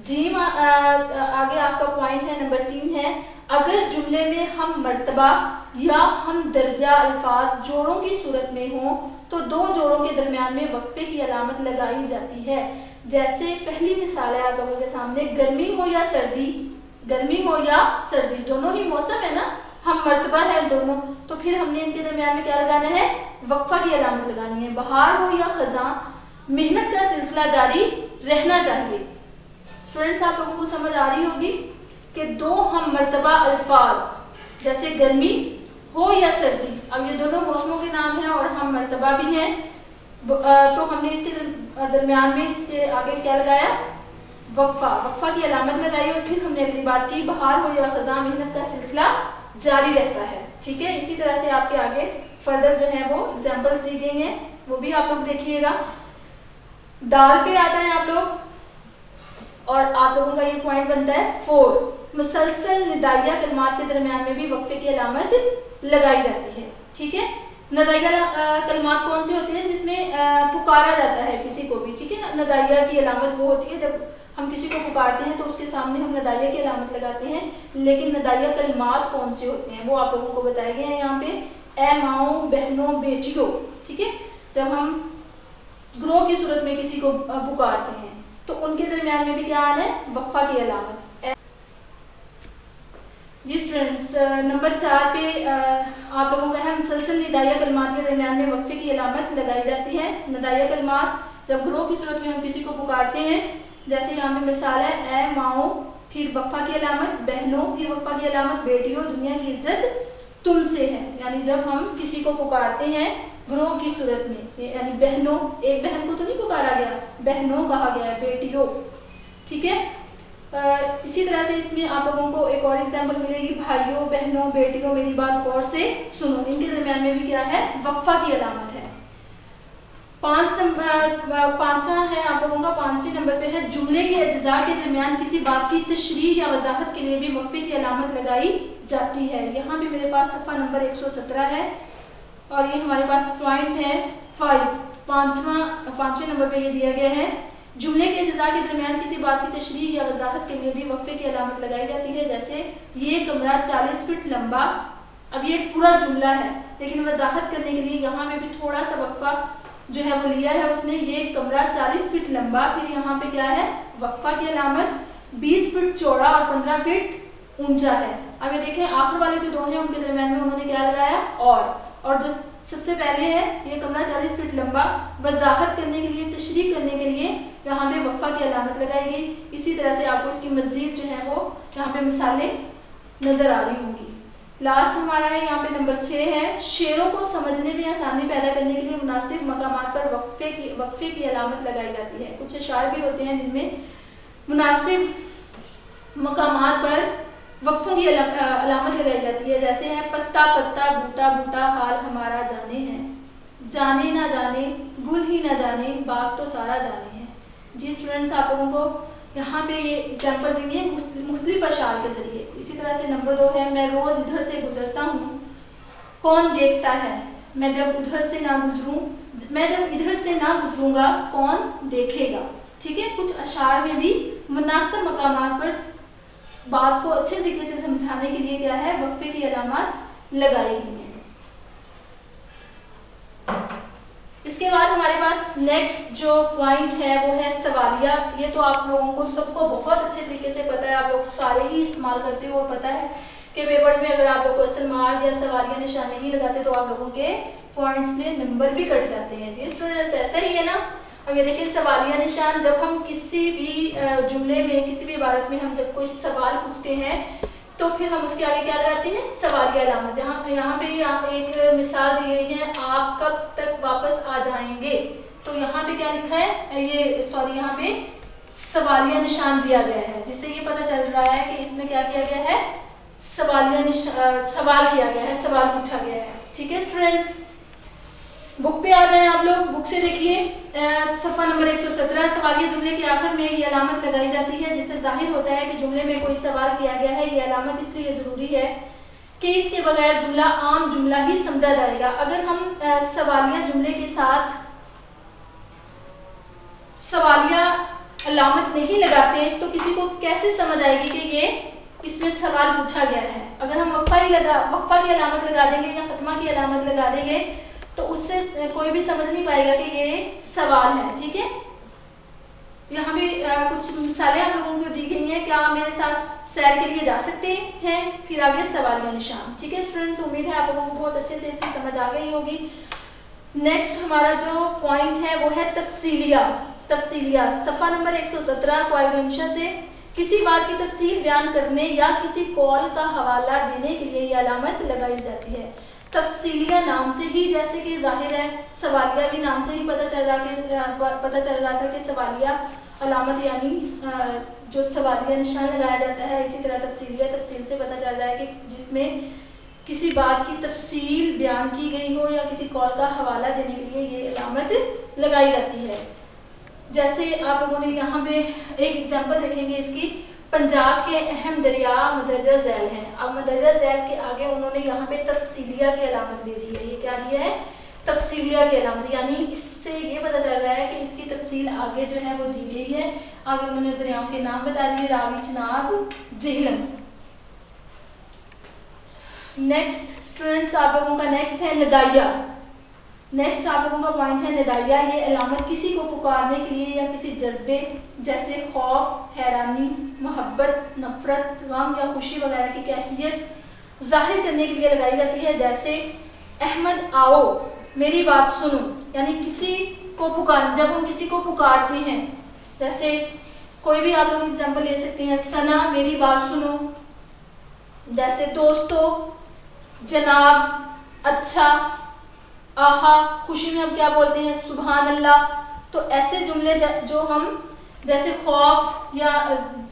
जीम आगे आपका पॉइंट है नंबर 3 है, अगर जुमले में हम मर्तबा या हम दर्जा अल्फाज जोड़ों की सूरत में हो तो दो जोड़ों के दरमियान में वक्फे की अलामत लगाई जाती है। जैसे पहली मिसाल है आप लोगों के सामने, गर्मी हो या सर्दी, दोनों ही मौसम है ना, हम मर्तबा है दोनों, तो फिर हमने इनके दरमियान में क्या लगाना है, वक्फा की अलामत लगानी है। बहार हो या खज़ां, मेहनत का सिलसिला जारी रहना चाहिए। स्टूडेंट्स, आप लोगों को समझ आ रही होगी कि दो हम मर्तबा अल्फाज जैसे गर्मी हो या सर्दी, अब ये दोनों मौसमों के नाम हैं और हम मर्तबा भी हैं, तो हमने इसके दरमियान में इसके आगे क्या लगाया, वक्फा की अलामत लगाई और फिर हमने अगली बात की, बहार हो या खज़ां मेहनत का सिलसिला जारी रहता है। ठीक है, इसी तरह से आपके आगे फर्दर जो है वो एग्जाम्पल्स दी गई हैं, वो भी आप लोग देखिएगा। दाल पे आ जाए आप लोग, और आप लोगों का ये पॉइंट बनता है 4, मुसलसल निदाइया कलमात के दरमियान में भी वक्फे की अलामत लगाई जाती है। ठीक है, नदाइया कलमात कौन से होते हैं, जिसमें पुकारा जाता है किसी को भी। ठीक है ना, नदाइया की अलामत वो होती है जब हम किसी को पुकारते हैं तो उसके सामने हम नदाइया की अलामत लगाते हैं। लेकिन नदाइया कलमात कौन से होते हैं वो आप लोगों को बताए गए हैं यहाँ पे, ए माओ, बहनों, बेटियों। ठीक है, जब हम ग्रोह की सूरत में किसी को पुकारते हैं तो उनके दरमियान में भी क्या आना है, वक्फा की अलामत। जी स्टूडेंट्स, नंबर 4 पे आप लोगों का है मुसलसल निदाइया कलमात के दरमियान में वक्फे की अलामत लगाई जाती है। निदाइया कलमात जब ग्रोह की सूरत में हम किसी को पुकारते हैं, जैसे यहाँ पे मिसाल है ए माओ, फिर वक्फा की अलामत बहनों, फिर वक्फा की अलामत बेटियों, दुनिया की इज्जत तुमसे है। यानी जब हम किसी को पुकारते हैं ग्रोह की सूरत में, यानी बहनों, एक बहन को तो नहीं पुकारा गया, बहनों कहा गया है, बेटियों, ठीक है। इसी तरह से इसमें आप लोगों को एक और एग्जांपल मिलेगी, भाइयों, बहनों, बेटियों, मेरी बात गौर से सुनो, इनके दरमियान में भी क्या है, वक्फा की अलामत है। पांचवा है आप लोगों का, 5वें नंबर पे है जुमले के अज्जा के दरमियान किसी बात की तशरीह या वजाहत के लिए भी वक्फे की अलामत लगाई जाती है। यहाँ भी मेरे पास सफ़ा नंबर 117 है और ये हमारे पास पॉइंट है 5, 5वें नंबर पे ये दिया गया है। जुमले के अज्जा के दरमियान किसी बात की तशरीह या वजाहत के लिए भी वक्फे की अलामत लगाई जाती है। जैसे ये कमरा 40 फीट लंबा, अब ये एक पूरा जुमला है, लेकिन वजाहत करने के लिए यहाँ पे भी थोड़ा सा वक्फा जो है वो लिया है उसने, ये कमरा 40 फीट लंबा, फिर यहाँ पे क्या है, वक्फा की अलामत 20 फीट चौड़ा और 15 फीट ऊंचा है। अब ये देखें आखिर वाले जो दो हैं उनके दरमियान में उन्होंने क्या लगाया, और जो सबसे पहले है ये कमरा 40 फीट लंबा, वजाहत करने के लिए, तशरीह करने के लिए यहाँ पे वक्फा की अलामत लगाई गई। इसी तरह से आपको इसकी मजीद जो है वो यहाँ पे मिसालें नजर आ रही होंगी। लास्ट हमारा है यहाँ पे नंबर 6 है, शेरों को समझने में आसानी पैदा करने के लिए मुनासिब मकामात पर वक्फे की अलामत लगाई जाती है। कुछ अशार भी होते हैं जिनमें मुनासिब मकामात पर वक्फों की अलामत लगाई जाती है। जैसे है पत्ता पत्ता, बूटा बूटा, हाल हमारा जाने है, जाने ना जाने, गुल ही ना जाने, बाग तो सारा जाने है। जी स्टूडेंट्स, आप लोगों को यहाँ पे ये एग्जाम्पल देंगे मुख्तलिफ अशार के जरिए। इसी तरह से नंबर 2 है, मैं रोज इधर से गुजरता हूँ, कौन देखता है, मैं जब उधर से ना गुजरूं, मैं जब इधर से ना गुजरूंगा कौन देखेगा। ठीक है, कुछ अशार में भी मुनासिब मकामात पर बात को अच्छे तरीके से समझाने के लिए क्या है, वक्फे की अलामत लगाई गई है। इसके बाद हमारे पास नेक्स्ट जो पॉइंट है वो है सवालिया। ये तो आप लोगों को सबको बहुत अच्छे तरीके से पता है, आप लोग सारे ही इस्तेमाल करते हो और पता है कि पेपर्स में अगर आप लोग क्वेश्चन मार्क या सवालिया निशान नहीं लगाते तो आप लोगों के पॉइंट्स में नंबर भी कट जाते हैं। जी स्टूडेंट्स, ऐसा ही है ना। अब ये देखिए सवालिया निशान, जब हम किसी भी जुमले में, किसी भी इबारत में हम जब कोई सवाल पूछते हैं तो फिर हम उसके आगे क्या लगाते हैं, सवालिया अलामत। यहाँ पे एक मिसाल दी गई है, आप कब तक वापस आ जाएंगे, तो यहाँ पे क्या लिखा है, यहाँ पे सवालिया निशान दिया गया है, जिससे ये पता चल रहा है कि इसमें क्या किया गया है, सवाल किया गया है, सवाल पूछा गया है। ठीक है स्टूडेंट्स, बुक पे आ जाए आप लोग, बुक से देखिए सफ़ा नंबर 117। सवालिया जुमले के आखिर में ये अलामत लगाई जाती है जिससे जाहिर होता है कि जुमले में कोई सवाल किया गया है। ये अलामत इसलिए ज़रूरी है कि इसके बगैर जुमला आम जुमला ही समझा जाएगा। अगर हम सवालिया जुमले के साथ सवालिया अलामत नहीं लगाते तो किसी को कैसे समझ आएगी कि ये इसमें सवाल पूछा गया है। अगर हम वक्फा की अलामत लगा देंगे या खत्मा की अलामत लगा देंगे तो उससे कोई भी समझ नहीं पाएगा कि ये सवाल है। ठीक है, यहाँ भी कुछ मिसालें आप लोगों को दी गई हैं, क्या मेरे साथ सैर के लिए जा सकते हैं, फिर आगे सवालिया निशान। ठीक है स्टूडेंट्स, उम्मीद है आप लोगों को बहुत अच्छे से इसकी समझ आ गई होगी। नेक्स्ट हमारा जो पॉइंट है वो है तफसीलिया। सफ़ा नंबर 117 क्वाइदुनशा से किसी बात की तफसील बयान करने या किसी कौल का हवाला देने के लिए ये अलामत लगाई जाती है। तफसीलिया नाम से ही जैसे कि जाहिर है, सवालिया भी नाम से ही पता चल रहा था कि सवालिया अलामत यानी जो सवालिया निशान लगाया जाता है। इसी तरह तफसीलिया तफसील से पता चल रहा है कि जिसमें किसी बात की तफसील बयान की गई हो या किसी कौल का हवाला देने के लिए ये अलामत लगाई जाती है। जैसे आप लोगों ने यहाँ पे एक एग्जाम्पल देखेंगे इसकी, पंजाब के अहम दरिया मदरजा झैल हैं। अब मदरजा झैल के आगे उन्होंने यहाँ पे तफसीलिया की अलामत दे दी है। ये क्या दिया है, तफसीलिया की अलामत, यानी इससे ये पता चल रहा है कि इसकी तफसील आगे जो है वो दी गई है। आगे उन्होंने दरियाओं के नाम बता दिए, रावी, चिनाब, झेलम। नेक्स्ट स्टूडेंट्स, आप लोगों का नेक्स्ट है निदाइया। नेक्स्ट आप लोगों का पॉइंट है निदाइया। ये अलामत किसी को पुकारने के लिए या किसी जज्बे जैसे खौफ, हैरानी, मोहब्बत, नफरत, गम या खुशी वगैरह की कैफियत जाहिर करने के लिए लगाई जाती है। जैसे अहमद आओ मेरी बात सुनो, यानी किसी को पुकार, जब हम किसी को पुकारते हैं, जैसे कोई भी आप लोग एग्जाम्पल ले सकते हैं, सना मेरी बात सुनो, जैसे दोस्तों, जनाब, अच्छा, आहा, खुशी में हम क्या बोलते हैं, सुभान अल्लाह। तो ऐसे जुमले जो हम जैसे खौफ या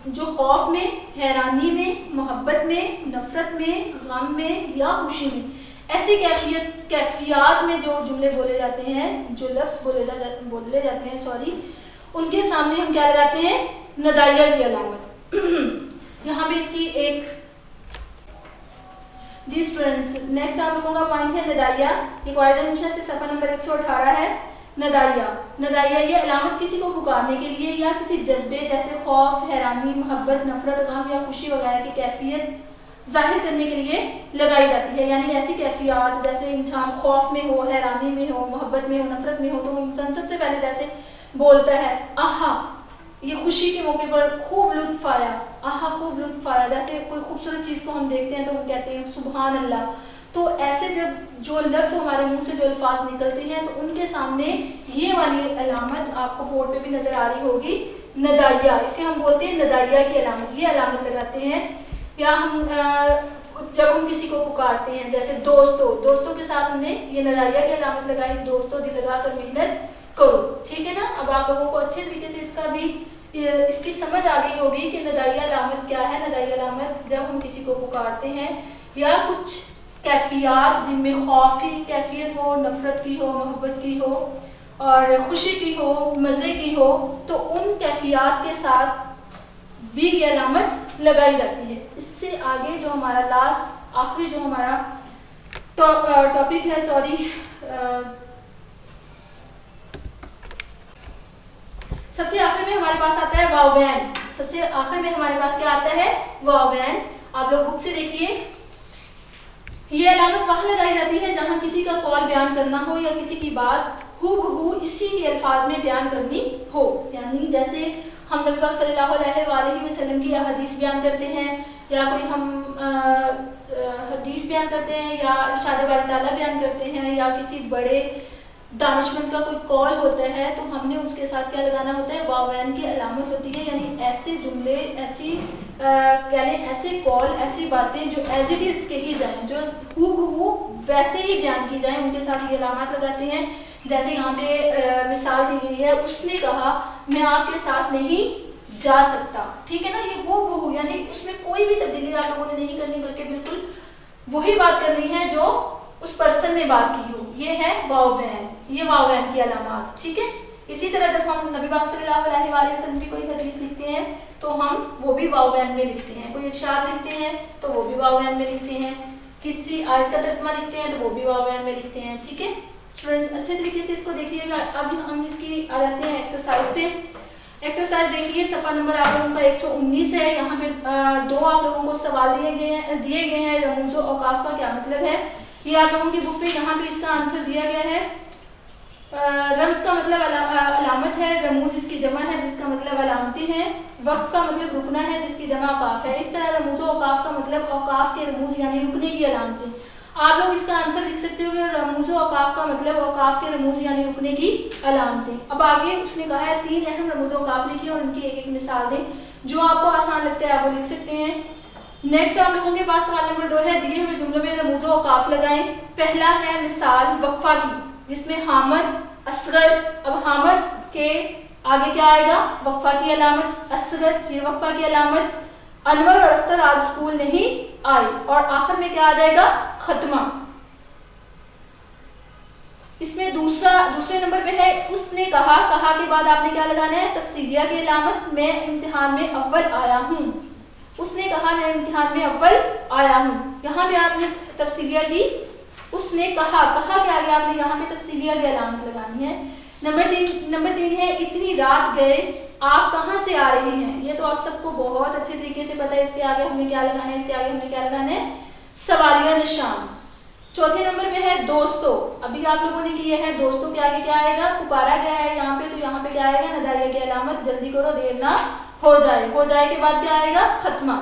जो खौफ में, हैरानी में, मोहब्बत में, नफरत में, गम में या खुशी में, ऐसी कैफियत में जो जुमले बोले जाते हैं, जो लफ्ज़ बोले जाते हैं सॉरी, उनके सामने हम क्या लगाते हैं, नदाइया की अलामत। यहाँ पे इसकी एक जी स्टूडेंट्स, नेक्स्ट आप लोगों का पॉइंट है नदाइया। ये क्वालिटी हमेशा से सफ़ा नंबर 118 है। नदाइया ये अलामत किसी को पुकारने के लिए या किसी जज्बे जैसे खौफ, हैरानी, मोहब्बत, नफरत, गम या खुशी वगैरह की कैफियत जाहिर करने के लिए लगाई जाती है। यानी ऐसी कैफियत जैसे इंसान खौफ में हो, हैरानी में हो, मोहब्बत में हो, नफरत में हो, तो वो इंसान सबसे पहले जैसे बोलता है आहा, ये खुशी के मौके पर खूब लुत्फ आया, आहा खूब लुत्फ आया। जैसे कोई खूबसूरत चीज़ को हम देखते हैं तो हम कहते हैं सुभान अल्लाह। तो ऐसे जब जो लफ्ज़ हमारे मुंह से जो अल्फाज निकलते हैं तो उनके सामने ये वाली अलामत आपको बोर्ड पे भी नज़र आ रही होगी, नदाइया। इसे हम बोलते हैं नदाइया की अलामत। ये अलामत लगाते हैं। या हम जब हम किसी को पुकारते हैं, जैसे दोस्तों के साथ हमने ये नदाइया की अलामत लगाई, दोस्तों दिल लगा कर मेहनत करो, ठीक है ना। अब आप लोगों को अच्छे तरीके से इसकी समझ आ गई होगी कि नदाइया अलामत क्या है। नदाइया अलामत जब हम किसी को पुकारते हैं या कुछ कैफियत जिनमें खौफ की कैफियत हो, नफरत की हो, मोहब्बत की हो और खुशी की हो, मज़े की हो, तो उन कैफियत के साथ भी ये अलामत लगाई जाती है। इससे आगे जो हमारा लास्ट आखिरी जो हमारा टॉपिक है, सबसे आखिर में हमारे पास आता है वावैन। सबसे आखिर में हमारे पास क्या आता है, वावैन। आप लोग बुक से देखिए। ये अलामत वहां लगाई जाती है जहां किसी का कौल बयान करना हो या किसी की बात हूबहू इसी के अल्फाज में बयान करनी हो। यानी जैसे हम नबी पाक सल्लल्लाहु अलैहि वसल्लम की हदीस बयान करते हैं, या कोई हम हदीस बयान करते हैं, या इरशाद बारी ताला बयान करते हैं, या किसी बड़े दानिशमंद का कोई कॉल होता है, तो हमने उसके साथ क्या लगाना होता है, वावैन की अलामत होती है। यानी ऐसे जुमले, ऐसे कॉल, ऐसी बातें जो एज इट इज़ कही जाएं, जो हूबहू वैसे ही बयान की जाएं, उनके साथ ये अलामत लगाते हैं। जैसे यहाँ पे मिसाल दी गई है, उसने कहा मैं आपके साथ नहीं जा सकता, ठीक है ना। ये हूबहू, यानी उसमें कोई भी तब्दीली आप लोगों ने नहीं करनी, बल्कि बिल्कुल वही बात करनी है जो उस पर्सन ने बात की हो। ये है वावैन, ये वावैन की अलामत, ठीक है। इसी तरह जब हम नबी पाक सल्लल्लाहु अलैहि वसल्लम की कोई हदीस लिखते हैं तो हम वो भी वावैन में लिखते हैं। कोई इरशाद लिखते हैं तो वो भी वावैन में लिखते हैं। किसी आयत का तर्जुमा लिखते हैं तो वो भी वावैन में लिखते हैं, ठीक है। स्टूडेंट्स अच्छे तरीके से इसको देखिएगा। अब हम इसकी आ जाते हैं एक्सरसाइज पे। एक्सरसाइज देखिए, सफ़ा नंबर आप लोगों का 119 है। यहाँ पे दो आप लोगों को सवाल दिए गए हैं। रमूज़ व औकाफ का क्या मतलब है, ये आप लोगों की बुक पे यहाँ पे इसका आंसर दिया गया है। रम्ज़ का मतलब अलामत है, रमूज इसकी जमा है जिसका मतलब अलामतें हैं, वक्फ का मतलब रुकना है जिसकी जमा औकाफ है। इस तरह रमूज़ व औकाफ का मतलब औकाफ के रमूज यानी रुकने की अलामतें। आप लोग इसका आंसर लिख सकते हो कि रमूज़ व औकाफ का मतलब औकाफ के रमूज यानी रुकने की अलामतें। अब आगे उसने कहा है 3 अहम रमूज़ व औकाफ लिखिए और उनकी एक मिसाल दें। जो आपको आसान लगता है आप वो लिख सकते हैं। नेक्स्ट आप लोगों के पास सवाल नंबर 2 है, दिए हुए जुमलों में रमूज़ व औकाफ लगाएं। पहला है मिसाल वक्फा की, जिसमें हामद, असगर। अब हामद के आगे क्या आएगा, वक्फा की अलामत, असगर फिर वक्फा की अलामत, अनवर और अख्तर आज स्कूल नहीं आए, और आखिर में क्या आ जाएगा, खत्मा। इसमें दूसरे नंबर पे है उसने कहा। कहा के बाद आपने क्या लगाना है, तफसीलिया की अलामत, मैं इम्तिहान में अव्वल आया हूँ। उसने कहा मैं इम्तिहान में अव्वल आया हूँ। यहाँ पे आपने तफसीलिया की, उसने कहा के आगे आपने यहाँ पे तफसीलिया की अलामत लगानी है। नंबर 3 है इतनी रात गए आप कहाँ से आ रहे हैं। ये तो आप सबको बहुत अच्छे तरीके से पता है। इसके आगे हमने क्या लगाना है, इसके आगे हमने क्या लगाना है, सवालिया निशान। चौथे नंबर पे है दोस्तों। अभी आप लोगों ने किए हैं, दोस्तों के आगे क्या आएगा, पुकारा गया है यहाँ पे, तो यहाँ पे क्या आएगा, नदाइया की अलामत, जल्दी करो देर ना हो जाए। हो जाए के बाद क्या आएगा, खत्मा,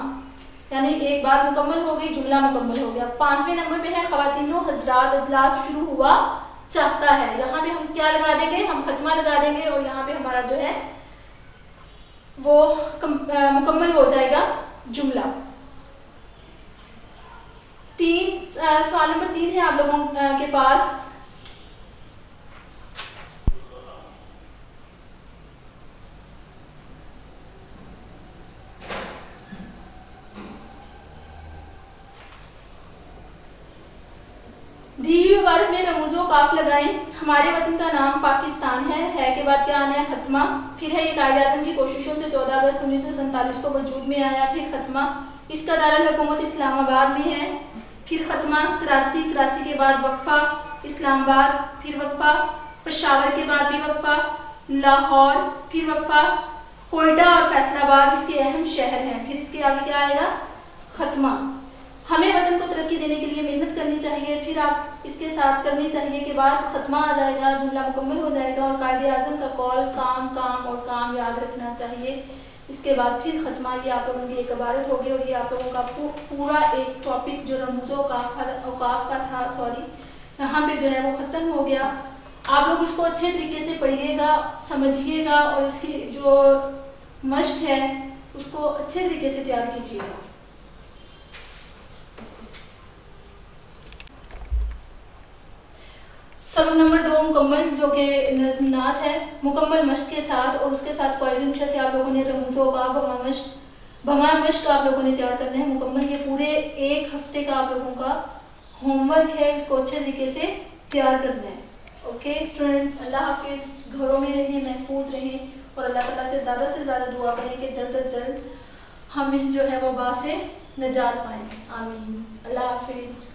यानी एक बात मुकम्मल हो गई, जुमला मुकम्मल हो गया। पांचवें नंबर पे है खवातीनो हजरात अजलास शुरू हुआ चाहता है। यहाँ पे हम क्या लगा देंगे, हम खत्मा लगा देंगे और यहाँ पे हमारा जो है वो मुकम्मल हो जाएगा जुमला। सवाल नंबर 3 है आप लोगों के पास। दी हुई इबारत में रमूजो काफ लगाएं। हमारे वतन का नाम पाकिस्तान है के बाद क्या आना है, खत्मा। फिर है ये कायदे आज़म की कोशिशों से 14 अगस्त 1947 को वजूद में आया, फिर खत्मा। इसका दारुल हुकूमत इस्लामाबाद में है, फिर खत्मा। कराची, कराची के बाद वक्फा, इस्लामाबाद, फिर वक्फा। पेशावर के बाद भी वक्फा, लाहौर, फिर वक्फा। कोयटा और फैसलाबाद इसके अहम शहर हैं, फिर इसके आगे क्या आएगा, खत्मा। हमें वतन को तरक्की देने के लिए मेहनत करनी चाहिए, फिर आप इसके साथ करनी चाहिए के बाद खत्मा आ जाएगा, जुमला मुकम्मल हो जाएगा। और कायदे आज़म का कौल काम काम और काम याद रखना चाहिए। इसके बाद फिर खत्मा, ये आप लोगों की एक इबारत होगी और ये आप लोगों का पूरा एक टॉपिक जो रमूज़ो औकाफ का था, सॉरी, यहाँ पे जो है वो ख़त्म हो गया। आप लोग इसको अच्छे तरीके से पढ़िएगा, समझिएगा और इसकी जो मश्क है उसको अच्छे तरीके से तैयार कीजिएगा। सबक नंबर 2 मुकम्मल, जो कि नज़्म-नात है, मुकम्मल मश्क के साथ और उसके साथ क्वालिटी से आप लोगों ने रमूज़ों का भमा मश्क आप लोगों ने तैयार करना है मुकम्मल। ये पूरे एक हफ्ते का आप लोगों का होमवर्क है, इसको अच्छे तरीके से तैयार करना है। ओके स्टूडेंट्स, अल्लाह हाफिज़। घरों में रहें, महफूज रहें और अल्लाह ताला से ज़्यादा दुआ करें कि जल्द अज जल्द हम इस जो है वबा से निजात पाएँ। आमीन। अल्लाह हाफिज़।